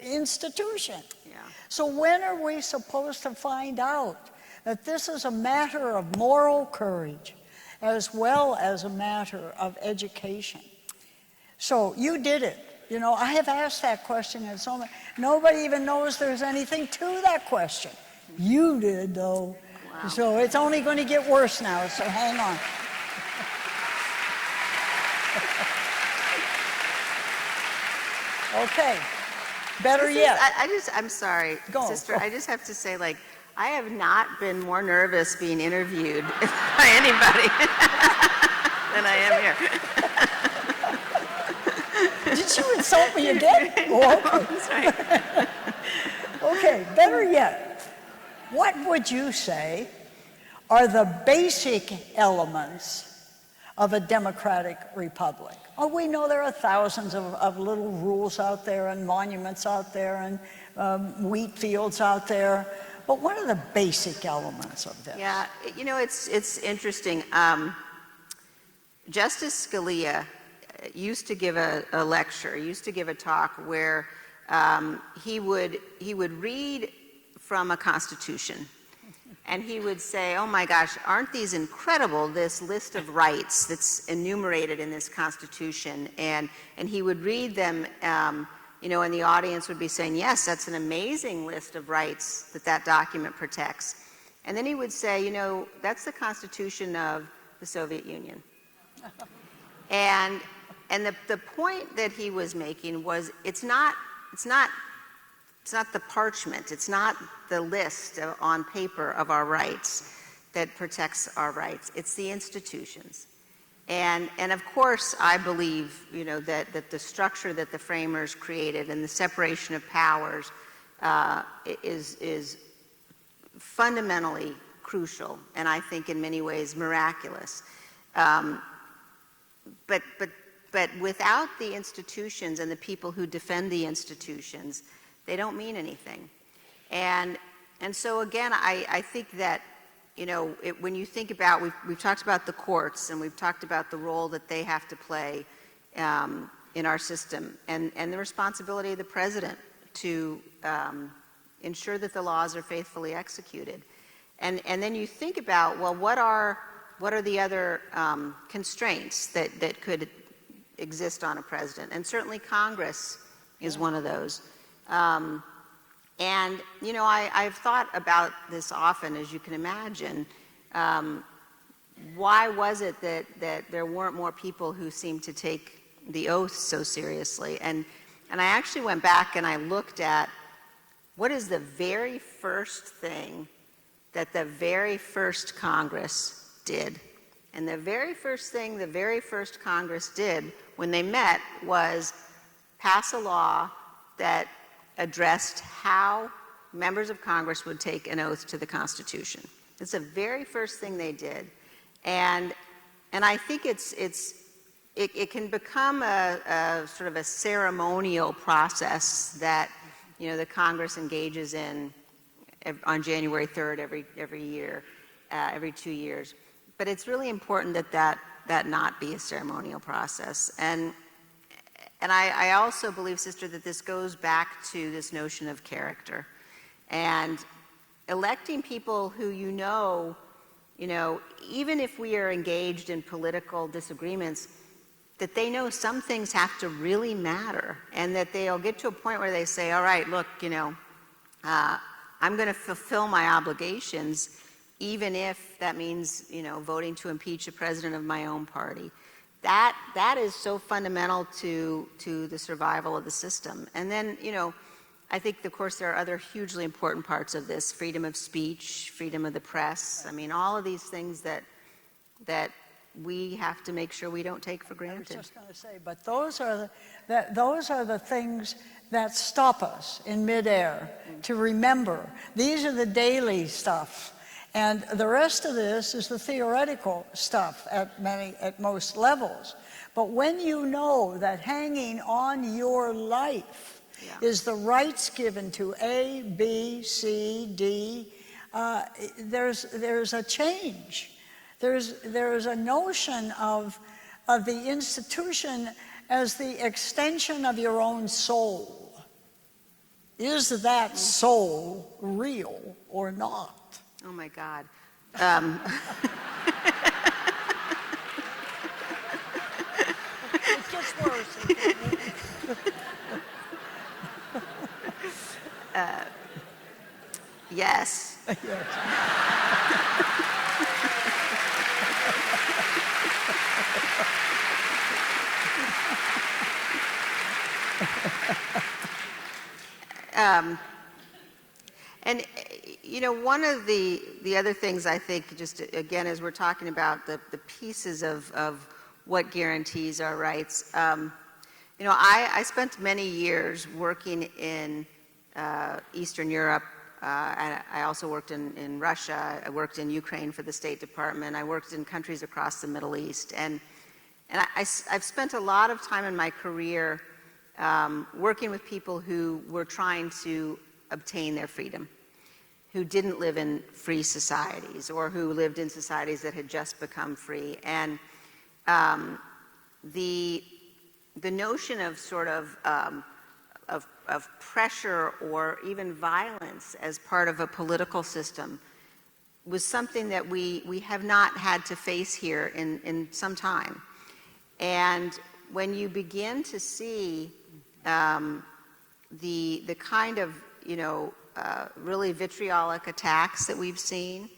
institution. Yeah. So when are we supposed to find out that this is a matter of moral courage as well as a matter of education? So you did it. You know, I have asked that question, and nobody even knows there's anything to that question. You did, though. Wow. So it's only going to get worse now, so hang on. Okay. Better yet. I'm sorry, Go. Sister. I just have to say, like, I have not been more nervous being interviewed by anybody than I am here. Did you insult me again? Oh, okay. That's right. Okay, better yet. What would you say are the basic elements of a democratic republic? Oh, we know there are thousands of little rules out there and monuments out there and wheat fields out there, but what are the basic elements of this? Yeah, you know, it's interesting. Justice Scalia used to give a lecture, used to give a talk where he would read from a constitution, And he would say, oh my gosh, aren't these incredible, this list of rights that's enumerated in this Constitution? And he would read them, you know, and the audience would be saying, yes, that's an amazing list of rights that that document protects. And then he would say, you know, that's the Constitution of the Soviet Union. And the point that he was making was it's not the parchment, it's not the list on paper of our rights that protects our rights, it's the institutions. And of course, I believe, you know, that the structure that the framers created and the separation of powers is fundamentally crucial, and I think in many ways miraculous. But without the institutions and the people who defend the institutions, they don't mean anything. And so again, I think that, you know, when you think about, we've talked about the courts and we've talked about the role that they have to play in our system, and the responsibility of the president to ensure that the laws are faithfully executed. And then you think about, well, what are the other constraints that could exist on a president? And certainly Congress is one of those. And, you know, I've thought about this often, as you can imagine. Why was it that there weren't more people who seemed to take the oath so seriously? And I actually went back and I looked at what is the very first thing that the very first Congress did. And the very first thing the very first Congress did when they met was pass a law that addressed how members of Congress would take an oath to the Constitution. It's the very first thing they did. And I think it can become a sort of a ceremonial process that, you know, the Congress engages in on January 3rd every year, every 2 years. But it's really important that not be a ceremonial process. And I also believe, sister, that this goes back to this notion of character. And electing people who you know, even if we are engaged in political disagreements, that they know some things have to really matter, and that they'll get to a point where they say, all right, look, you know, I'm going to fulfill my obligations, even if that means, you know, voting to impeach a president of my own party. That is so fundamental to the survival of the system. And then, you know, I think, of course, there are other hugely important parts of this: freedom of speech, freedom of the press. I mean, all of these things that we have to make sure we don't take for granted. I was just going to say, but those are the things that stop us in midair to remember. These are the daily stuff. And the rest of this is the theoretical stuff at most levels. But when you know that hanging on your life is the rights given to A, B, C, D, there's a change. There's a notion of the institution as the extension of your own soul. Is that soul real or not? Oh my God. It gets worse. Yes. And, you know, one of the other things I think, just again, as we're talking about the pieces of what guarantees our rights, you know, I spent many years working in Eastern Europe. I also worked in Russia. I worked in Ukraine for the State Department. I worked in countries across the Middle East. And I've spent a lot of time in my career working with people who were trying to obtain their freedom, who didn't live in free societies or who lived in societies that had just become free. And the notion of sort of pressure or even violence as part of a political system was something that we have not had to face here in some time. And when you begin to see the kind of, really vitriolic attacks that we've seen,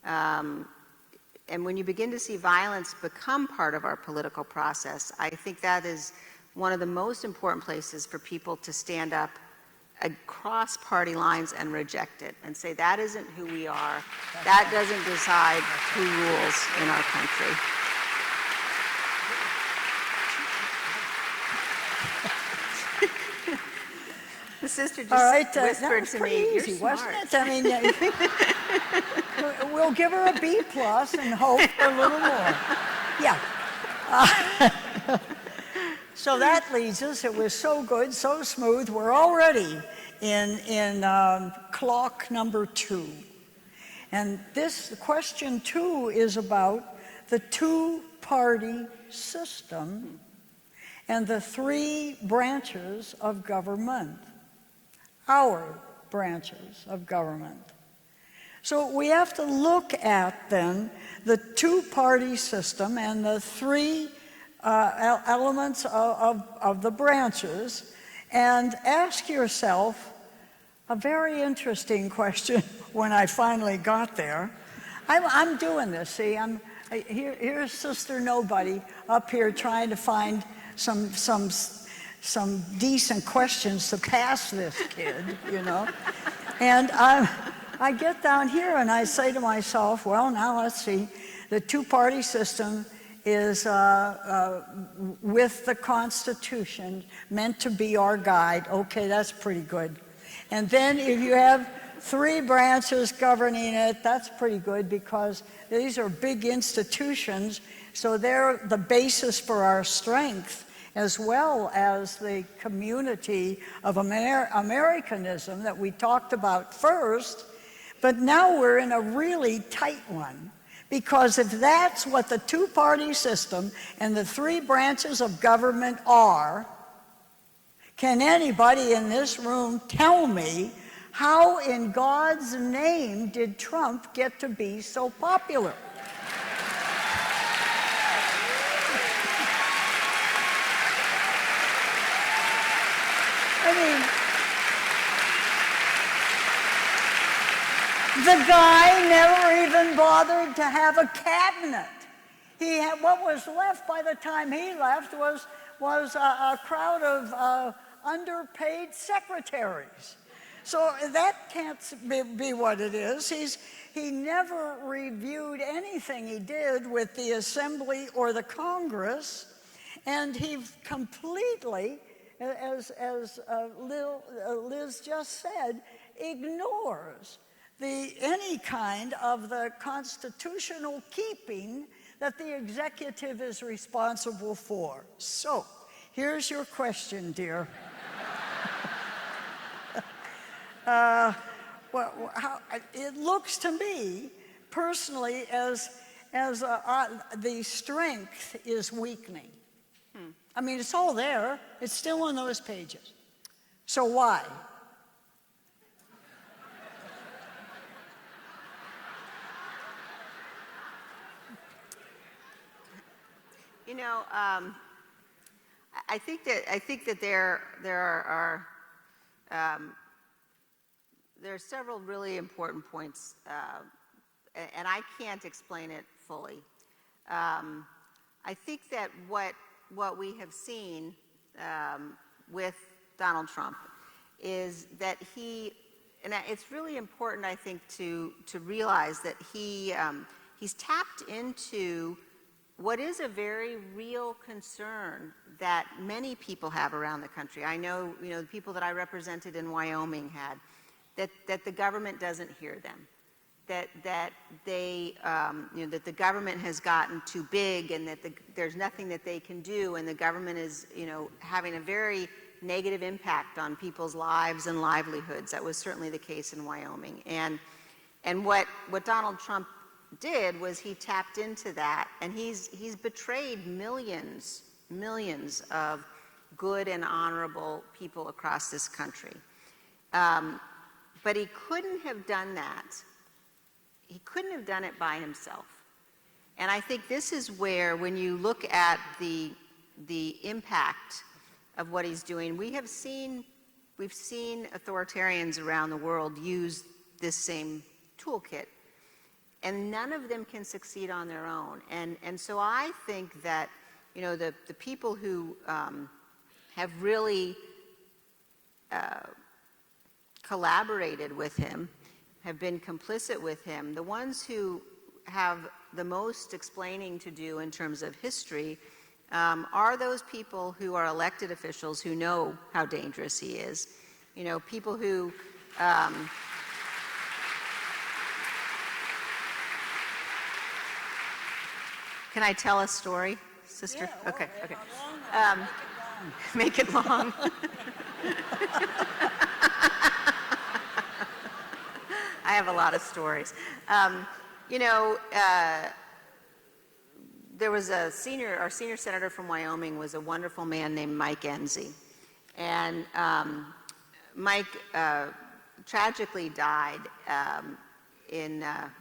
and when you begin to see violence become part of our political process, I think that is one of the most important places for people to stand up across party lines and reject it and say that isn't who we are. That doesn't decide who rules in our country. The sister just whispered to me, "You're smart." Wasn't it? I mean, we'll give her a B+ and hope for a little more. Yeah. So that leads us. It was so good, so smooth. We're already in clock number 2, and this question 2 is about the two-party system and the 3 branches of government. Our branches of government. So we have to look at then the two-party system and the 3 elements of the branches, and ask yourself a very interesting question when I finally got there. I'm doing this, see, here's Sister Nobody up here trying to find some decent questions to pass this kid, And I get down here and I say to myself, well, now let's see. The two-party system is with the Constitution meant to be our guide. Okay, that's pretty good. And then if you have 3 branches governing it, that's pretty good, because these are big institutions, so they're the basis for our strength, as well as the community of Americanism that we talked about first. But now we're in a really tight one, because if that's what the two-party system and the 3 branches of government are, can anybody in this room tell me how in God's name did Trump get to be so popular? I mean, the guy never even bothered to have a cabinet. He had, what was left by the time he left was a crowd of underpaid secretaries. So that can't be what it is. He never reviewed anything he did with the Assembly or the Congress, and he completely, as Liz just said, ignores any kind of the constitutional keeping that the executive is responsible for. So, here's your question, dear. It looks to me, personally, as the strength is weakening. I mean, it's all there. It's still on those pages. So why? I think that there are several really important points, and I can't explain it fully. I think that what we have seen with Donald Trump is that and it's really important, I think, to realize that he's tapped into what is a very real concern that many people have around the country. I know, the people that I represented in Wyoming had, that the government doesn't hear them, that they, that the government has gotten too big, and that there's nothing that they can do, and the government is, having a very negative impact on people's lives and livelihoods. That was certainly the case in Wyoming. And what Donald Trump did was he tapped into that, and he's betrayed millions of good and honorable people across this country. But he couldn't have done that. he couldn't have done it by himself. And I think this is where, when you look at the impact of what he's doing, we've seen authoritarians around the world use this same toolkit, and none of them can succeed on their own. And so I think that, you know, the people who have really collaborated with him, have been complicit with him, the ones who have the most explaining to do in terms of history are those people who are elected officials who know how dangerous he is. You know, people who can I tell a story, sister? Yeah, okay, well, okay. long, Make it long. I have a lot of stories. You know, there was our senior senator from Wyoming was a wonderful man named Mike Enzi. And Mike tragically died in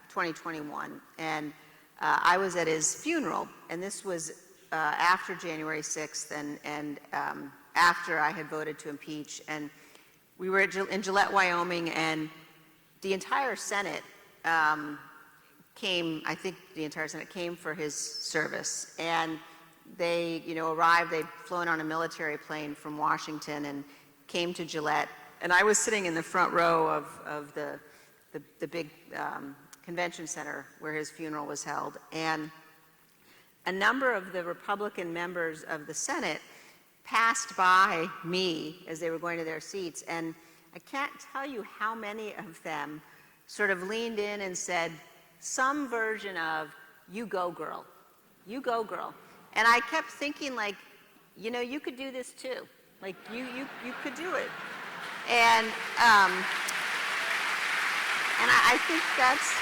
2021. And I was at his funeral, and this was after January 6th and after I had voted to impeach. And we were in Gillette, Wyoming, and the entire Senate came, I think the entire Senate came for his service. And they, you know, arrived, they'd flown on a military plane from Washington and came to Gillette. And I was sitting in the front row of the big convention center where his funeral was held. And a number of the Republican members of the Senate passed by me as they were going to their seats. And I can't tell you how many of them sort of leaned in and said some version of, "You go, girl. You go, girl." And I kept thinking, like, you know, you could do this too. Like, you could do it. And I think that's,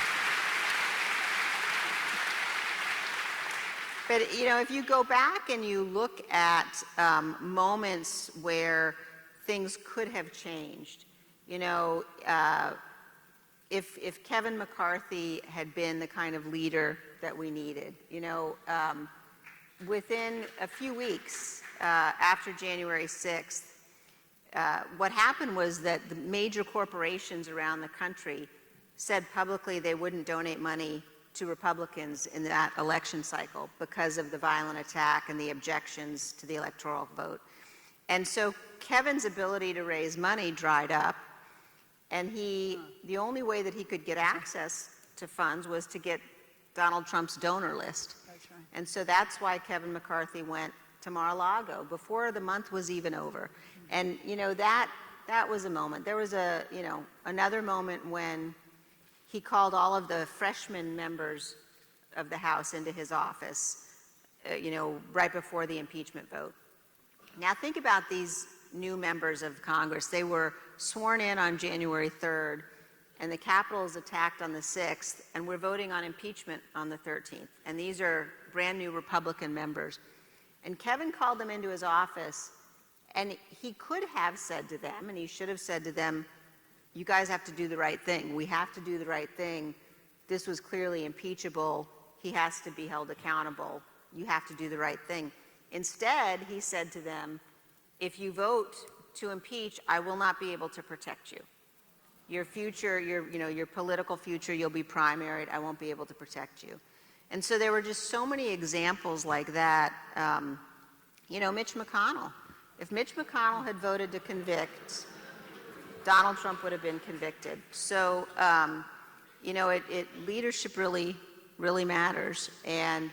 but, you know, if you go back and you look at moments where things could have changed, you know, if Kevin McCarthy had been the kind of leader that we needed, you know, within a few weeks after January 6th, what happened was that the major corporations around the country said publicly they wouldn't donate money to Republicans in that election cycle because of the violent attack and the objections to the electoral vote. And so Kevin's ability to raise money dried up, and the only way that he could get access to funds was to get Donald Trump's donor list. That's right. And so that's why Kevin McCarthy went to Mar-a-Lago before the month was even over. And, you know, that was a moment. There was another moment when he called all of the freshman members of the House into his office, you know, right before the impeachment vote. Now think about these new members of Congress. They were sworn in on January 3rd, and the Capitol is attacked on the 6th, and we're voting on impeachment on the 13th. And these are brand new Republican members. And Kevin called them into his office, and he could have said to them, and he should have said to them, "You guys have to do the right thing. We have to do the right thing. This was clearly impeachable. He has to be held accountable. You have to do the right thing." Instead, he said to them, "If you vote to impeach, I will not be able to protect you. Your future, your political future, you'll be primaried. I won't be able to protect you." And so there were just so many examples like that. You know, Mitch McConnell. If Mitch McConnell had voted to convict, Donald Trump would have been convicted. So, you know, leadership really, really matters. And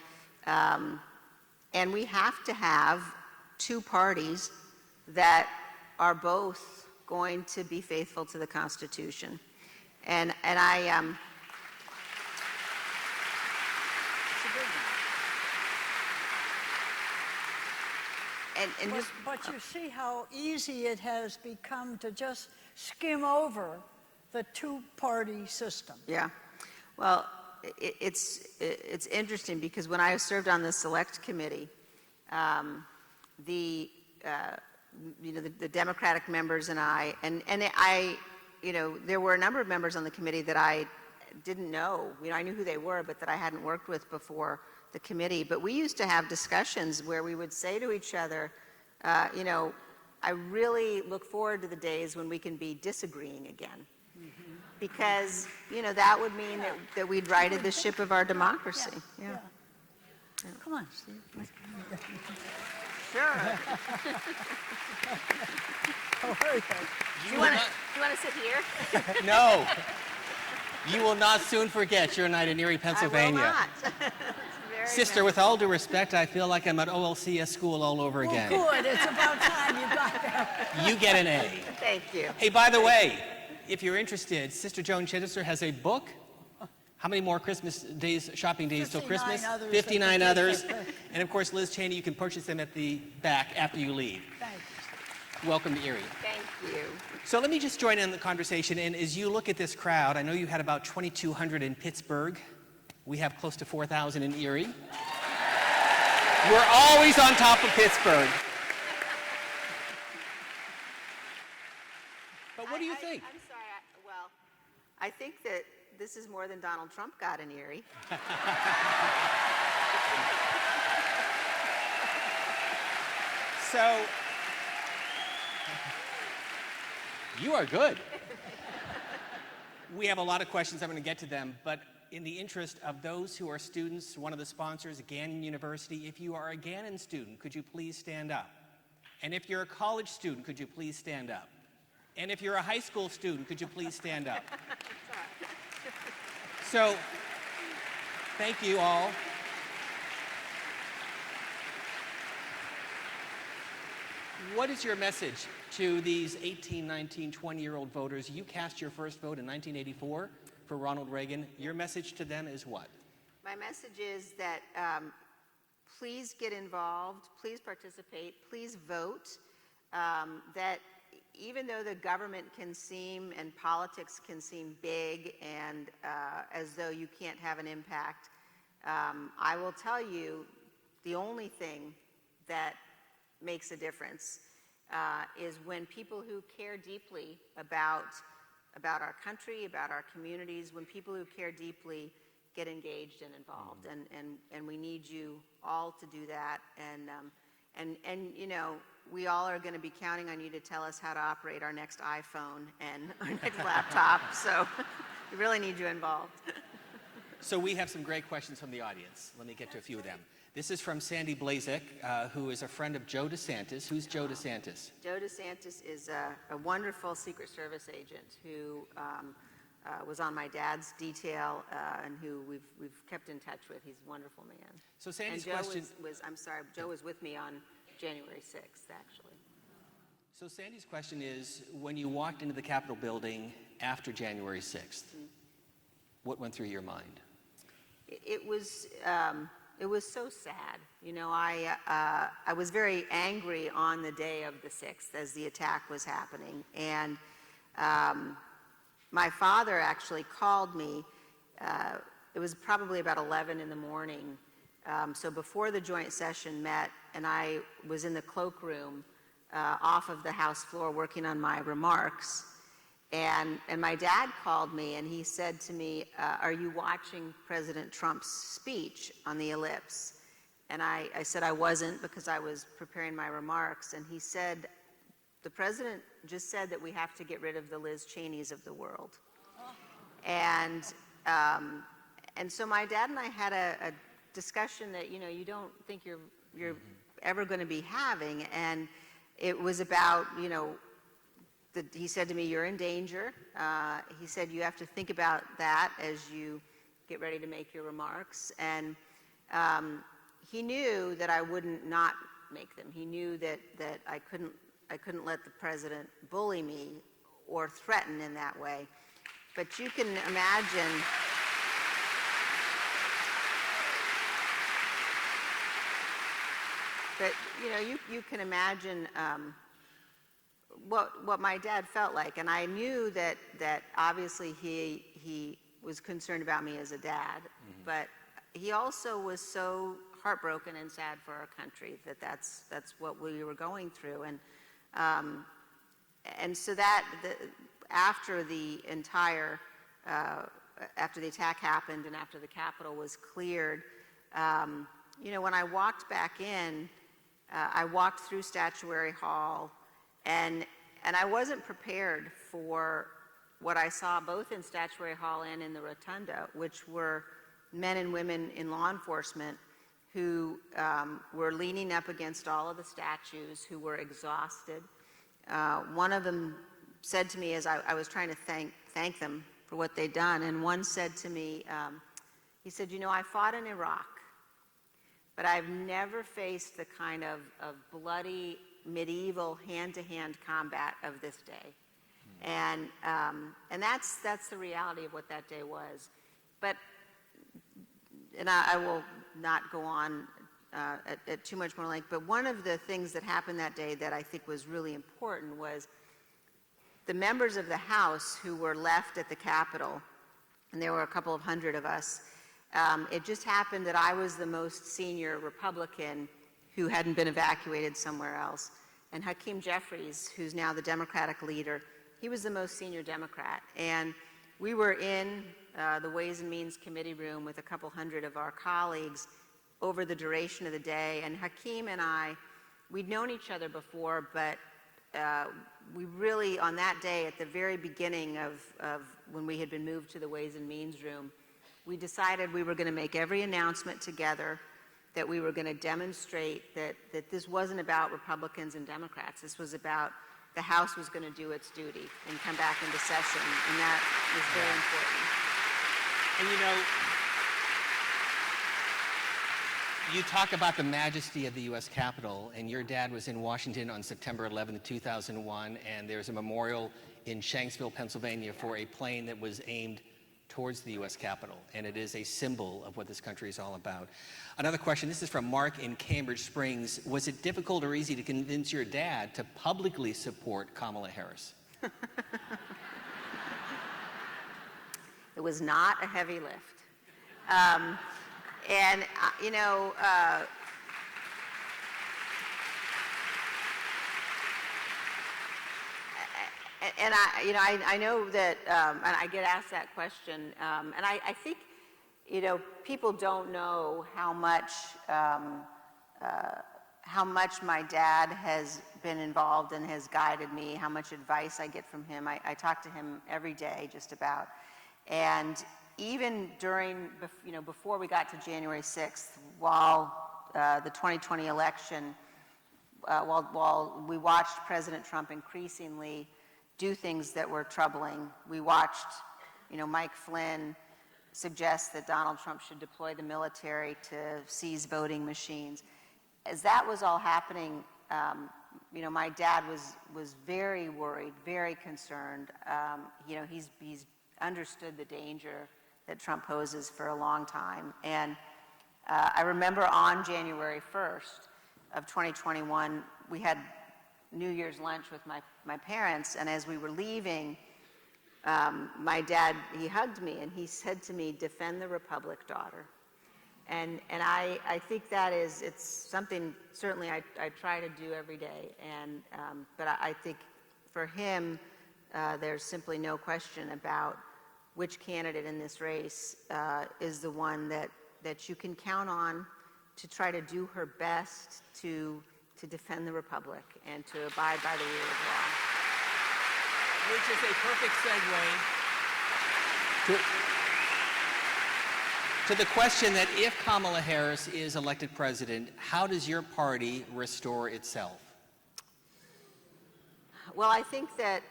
we have to have two parties that are both going to be faithful to the Constitution. And I, But you see how easy it has become to just skim over the two-party system. Yeah. Well, it's interesting because when I served on the Select Committee, the Democratic members and I, you know, there were a number of members on the committee that I didn't know. I knew who they were, but that I hadn't worked with before the committee. But we used to have discussions where we would say to each other, I really look forward to the days when we can be disagreeing again. Because, that would mean that we'd righted the ship of our democracy. Yeah. Come on, Steve. Sure. Do you want to sit here? No. You will not soon forget your night in Erie, Pennsylvania. I will not. Very Sister, nice. with all due respect, I feel like I'm at OLCS school all over again. Good, it's about time you got there. You get an A. Thank you. Hey, by the way, if you're interested, Sister Joan Chittister has a book. How many more Christmas days, shopping days till 59 Christmas? others. 59 others. And of course, Liz Cheney, you can purchase them at the back after you leave. Thank you. Welcome to Erie. Thank you. So let me just join in the conversation. And as you look at this crowd, I know you had about 2,200 in Pittsburgh. We have close to 4,000 in Erie. We're always on top of Pittsburgh. But what do you think? I'm sorry. I think that this is more than Donald Trump got in Erie. So, you are good. We have a lot of questions. I'm going to get to them, but in the interest of those who are students, one of the sponsors, Gannon University, if you are a Gannon student, could you please stand up? And if you're a college student, could you please stand up? And if you're a high school student, could you please stand up? So, thank you all. What is your message to these 18, 19, 20-year-old voters? You cast your first vote in 1984 for Ronald Reagan. Your message to them is what? My message is that please get involved, please participate, please vote. That even though the government can seem and politics can seem big and as though you can't have an impact, I will tell you the only thing that makes a difference is when people who care deeply about our country, about our communities, when people who care deeply get engaged and involved. And we need you all to do that. And we all are going to be counting on you to tell us how to operate our next iPhone and our next laptop. So we really need you involved. So we have some great questions from the audience. Let me get to a few of them. This is from Sandy Blazek, who is a friend of Joe DeSantis. Who's Joe DeSantis? Joe DeSantis is a wonderful Secret Service agent who was on my dad's detail and who we've kept in touch with. He's a wonderful man. So Sandy's and Joe question... Joe was with me on January 6th, actually. So Sandy's question is, when you walked into the Capitol building after January 6th, what went through your mind? It was so sad. I was very angry on the day of the 6th as the attack was happening. And my father actually called me. It was probably about 11 in the morning. So before the joint session met, and I was in the cloakroom off of the House floor working on my remarks. And my dad called me and he said to me, are you watching President Trump's speech on the ellipse? And I said I wasn't because I was preparing my remarks. And he said, the president just said that we have to get rid of the Liz Cheneys of the world. And so my dad and I had a discussion that, you don't think you're ever going to be having. And it was about, he said to me, you're in danger. He said, you have to think about that as you get ready to make your remarks. And he knew that I wouldn't not make them. He knew that I couldn't let the president bully me or threaten in that way. But you can imagine... But, you can imagine what my dad felt like. And I knew that obviously he was concerned about me as a dad, but he also was so heartbroken and sad for our country that's what we were going through. And so after the entire after the attack happened and after the Capitol was cleared, when I walked back in, I walked through Statuary Hall, and I wasn't prepared for what I saw both in Statuary Hall and in the Rotunda, which were men and women in law enforcement who were leaning up against all of the statues, who were exhausted. One of them said to me as I was trying to thank them for what they'd done, and one said to me, he said, I fought in Iraq, but I've never faced the kind of bloody, medieval, hand-to-hand combat of this day. And that's the reality of what that day was. And I will not go on at too much more length, but one of the things that happened that day that I think was really important was the members of the House who were left at the Capitol, and there were a couple of hundred of us. It just happened that I was the most senior Republican who hadn't been evacuated somewhere else. And Hakeem Jeffries, who's now the Democratic leader, he was the most senior Democrat. And we were in the Ways and Means Committee room with a couple hundred of our colleagues over the duration of the day. And Hakeem and I, we'd known each other before, but we really, on that day, at the very beginning of when we had been moved to the Ways and Means room, we decided we were going to make every announcement together, that we were going to demonstrate that this wasn't about Republicans and Democrats. This was about the House was going to do its duty and come back into session, and that was very important. And you talk about the majesty of the U.S. Capitol, and your dad was in Washington on September 11, 2001, and there's a memorial in Shanksville, Pennsylvania, for a plane that was aimed towards the U.S. Capitol, and it is a symbol of what this country is all about. Another question, this is from Mark in Cambridge Springs. Was it difficult or easy to convince your dad to publicly support Kamala Harris? It was not a heavy lift. I know that, and I get asked that question, and I think, people don't know how much my dad has been involved and has guided me, how much advice I get from him. I talk to him every day, just about. And even before we got to January 6th, while the 2020 election, while we watched President Trump increasingly do things that were troubling. We watched, Mike Flynn suggest that Donald Trump should deploy the military to seize voting machines. As that was all happening, my dad was very worried, very concerned. He's understood the danger that Trump poses for a long time. And I remember on January 1st of 2021, we had New Year's lunch with my parents, and as we were leaving, my dad, he hugged me and he said to me, "Defend the Republic, daughter." And I think that it's something certainly I try to do every day. And but I think for him, there's simply no question about which candidate in this race is the one that you can count on to try to do her best to defend the Republic and to abide by the rule of law. Which is a perfect segue to the question that if Kamala Harris is elected president, how does your party restore itself? Well, I think that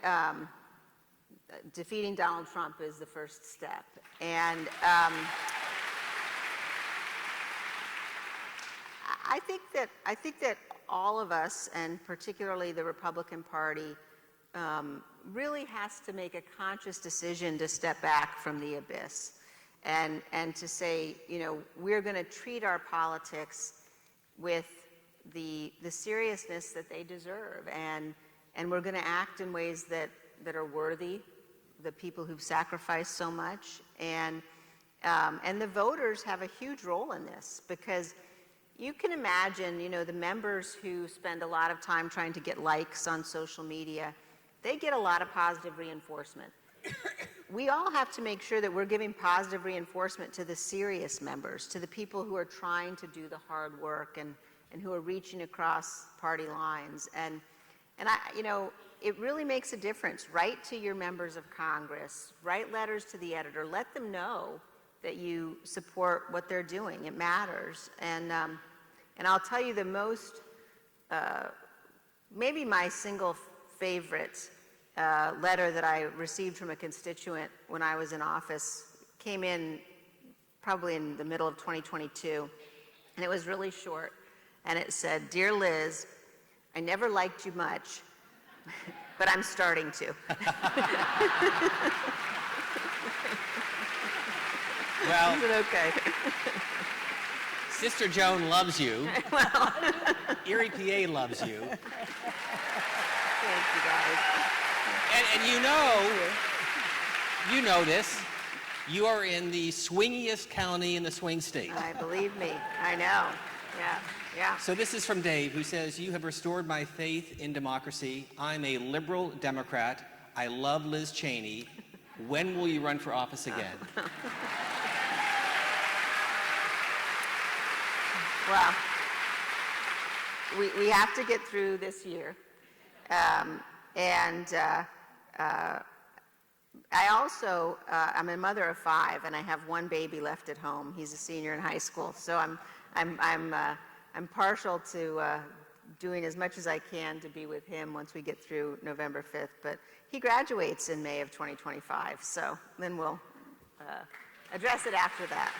defeating Donald Trump is the first step. And I think that all of us, and particularly the Republican Party, really has to make a conscious decision to step back from the abyss and to say, we're going to treat our politics with the seriousness that they deserve, and we're going to act in ways that are worthy, the people who've sacrificed so much, and the voters have a huge role in this, because you can imagine, the members who spend a lot of time trying to get likes on social media, they get a lot of positive reinforcement. we all have to make sure that we're giving positive reinforcement to the serious members, to the people who are trying to do the hard work and who are reaching across party lines. And it really makes a difference. Write to your members of Congress, write letters to the editor, let them know that you support what they're doing. It matters. And I'll tell you the most, maybe my single favorite letter that I received from a constituent when I was in office came in probably in the middle of 2022, and it was really short, and it said, "Dear Liz, I never liked you much, but I'm starting to." Well, Is it okay? Sister Joan loves you. Erie, PA loves you. Thank you, guys. And you know this. You are in the swingiest county in the swing state. Believe me, I know. Yeah. So this is from Dave, who says, "You have restored my faith in democracy. I'm a liberal Democrat. I love Liz Cheney. When will you run for office again?" Well, we have to get through this year. I also, I'm a mother of 5, and I have one baby left at home. He's a senior in high school, so I'm partial to doing as much as I can to be with him once we get through November 5th. But he graduates in May of 2025, so then we'll address it after that.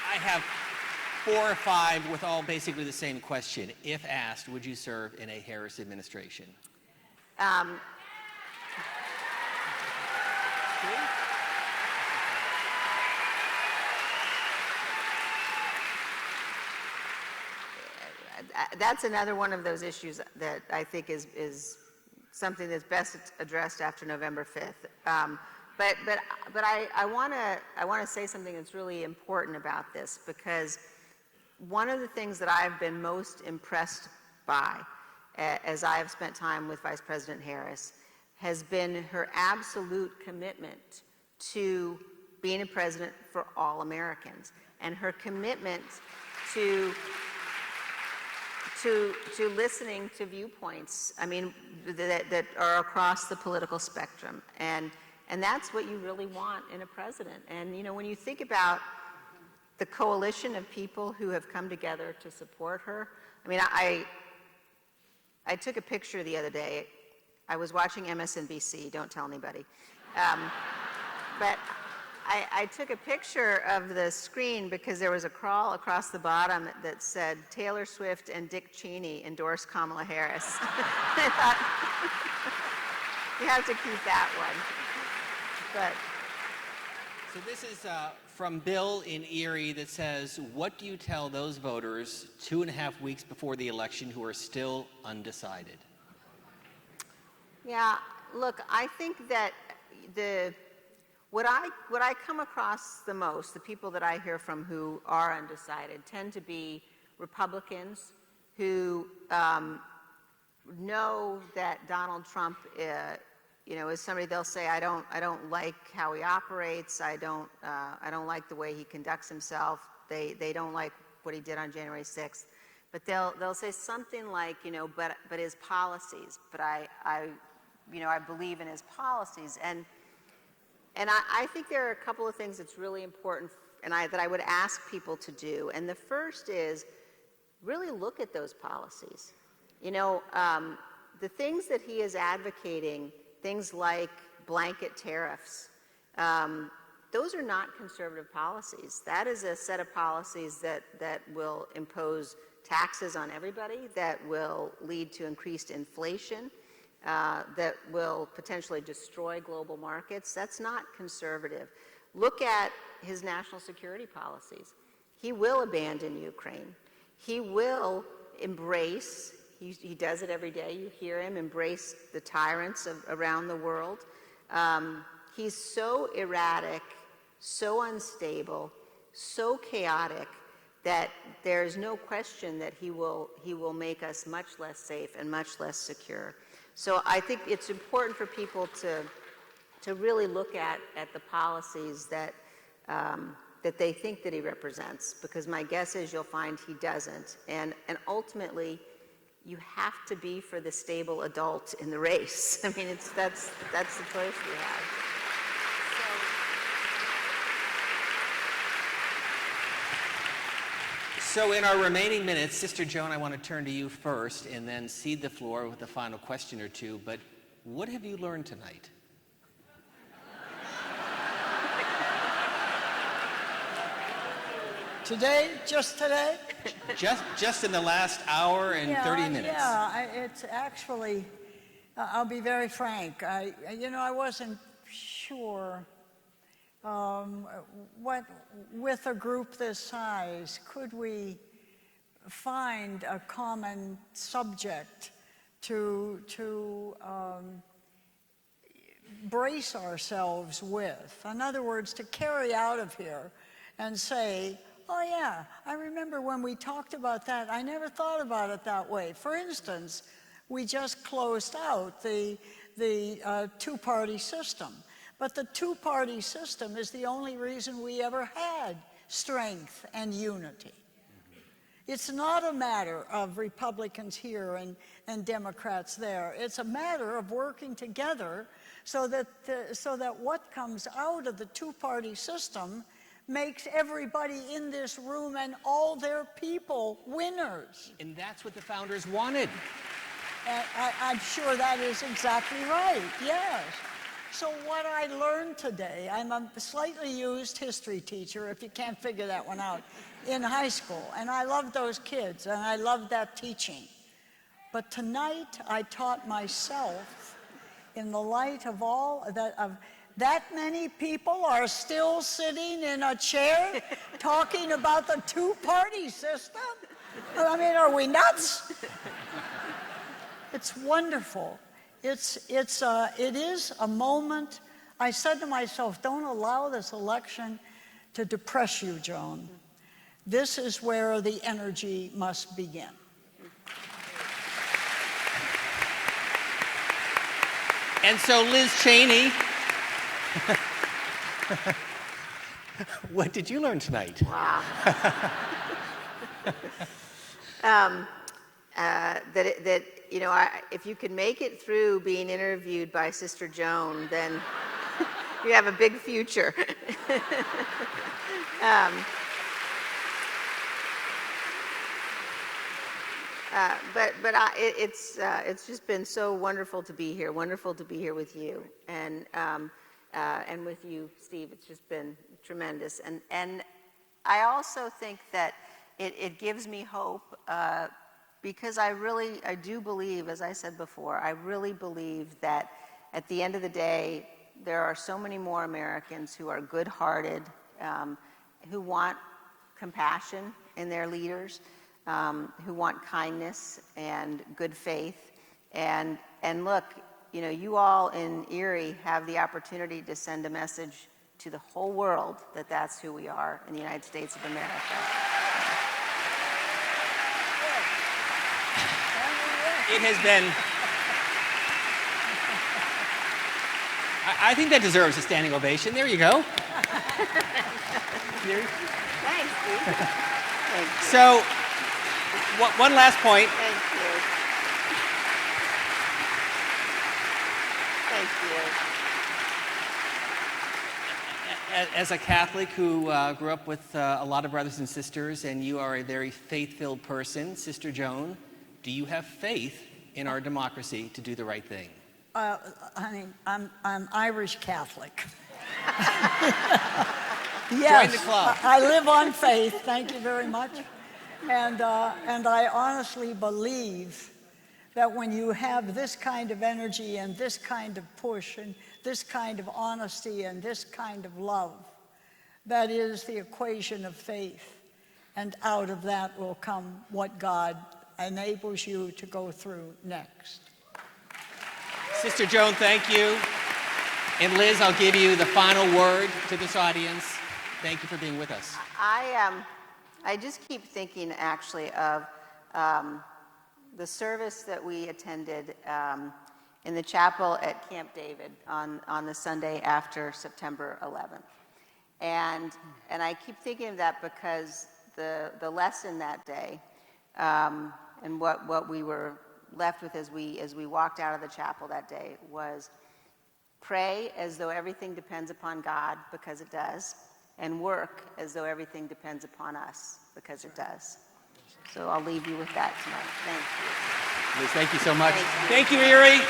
I have 4 or 5 with all basically the same question. If asked, would you serve in a Harris administration? That's another one of those issues that I think is something that's best addressed after November 5th. But I want to say something that's really important about this, because one of the things that I've been most impressed by as I have spent time with Vice President Harris has been her absolute commitment to being a president for all Americans, and her commitment to listening to viewpoints, that are across the political spectrum. And that's what you really want in a president. And, when you think about the coalition of people who have come together to support her, I took a picture the other day. I was watching MSNBC, don't tell anybody. But I took a picture of the screen because there was a crawl across the bottom that said, "Taylor Swift and Dick Cheney endorse Kamala Harris." I thought, you have to keep that one. But So this is from Bill in Erie that says, "What do you tell those voters 2.5 weeks before the election who are still undecided?" yeah, look, I think that what I come across the most, the people that I hear from who are undecided, tend to be Republicans who know that Donald Trump, is somebody they'll say, I don't like how he operates. I don't like the way he conducts himself. They don't like what he did on January 6th. But they'll say something like, but his policies. But I believe in his policies. And I think there are a couple of things that's really important that I would ask people to do. And the first is really look at those policies. The things that he is advocating, things like blanket tariffs, those are not conservative policies. That is a set of policies that will impose taxes on everybody, that will lead to increased inflation, that will potentially destroy global markets. That's not conservative. Look at his national security policies. He will abandon Ukraine. He will embrace, he does it every day, you hear him, embrace the tyrants around the world. He's so erratic, so unstable, so chaotic that there's no question that he will make us much less safe and much less secure. So I think it's important for people to to really look at the policies that, that they think that he represents, because my guess is you'll find he doesn't. And ultimately, you have to be for the stable adult in the race. I mean, that's the choice we have. So in our remaining minutes, Sister Joan, I want to turn to you first and then cede the floor with a final question or two. But what have you learned tonight? Today, just today? Just in the last hour and 30 minutes. Yeah, it's actually, I'll be very frank. I wasn't sure what, with a group this size, could we find a common subject to brace ourselves with? In other words, to carry out of here and say, oh yeah, I remember when we talked about that, I never thought about it that way. For instance, we just closed out the two-party system. But the two-party system is the only reason we ever had strength and unity. It's not a matter of Republicans here and Democrats there. It's a matter of working together so that what comes out of the two-party system makes everybody in this room and all their people winners. And that's what the founders wanted. And I'm sure that is exactly right, yes. So what I learned today, I'm a slightly used history teacher, if you can't figure that one out, in high school. And I loved those kids, and I loved that teaching. But tonight, I taught myself, in the light of all that many people are still sitting in a chair talking about the two-party system? I mean, are we nuts? It's wonderful. It is a moment. I said to myself, don't allow this election to depress you, Joan. This is where the energy must begin. And so, Liz Cheney, what did you learn tonight? Wow. That if you can make it through being interviewed by Sister Joan, then you have a big future. It's just been so wonderful to be here. Wonderful to be here with you, and with you, Steve. It's just been tremendous. And I also think that it gives me hope. Because I do believe, as I said before, I really believe that at the end of the day, there are so many more Americans who are good-hearted, who want compassion in their leaders, who want kindness and good faith. And look, you all in Erie have the opportunity to send a message to the whole world that that's who we are in the United States of America. It has been, I think that deserves a standing ovation. There you go. Thanks, Steve. Thank you. So, one last point. Thank you. Thank you. As a Catholic who grew up with a lot of brothers and sisters, and you are a very faith-filled person, Sister Joan, do you have faith in our democracy to do the right thing? Honey, I'm Irish Catholic. Yes, join the club. I live on faith. Thank you very much. And I honestly believe that when you have this kind of energy and this kind of push and this kind of honesty and this kind of love, that is the equation of faith. And out of that will come what God enables you to go through next. Sister Joan, thank you. And Liz, I'll give you the final word to this audience. Thank you for being with us. I just keep thinking, actually, of the service that we attended in the chapel at Camp David on the Sunday after September 11th. And I keep thinking of that because the lesson that day and what we were left with as we walked out of the chapel that day was pray as though everything depends upon God, because it does, and work as though everything depends upon us, because it does. So I'll leave you with that tonight. Thank you. Liz, thank you so much. Thank you. Thank you, Erie.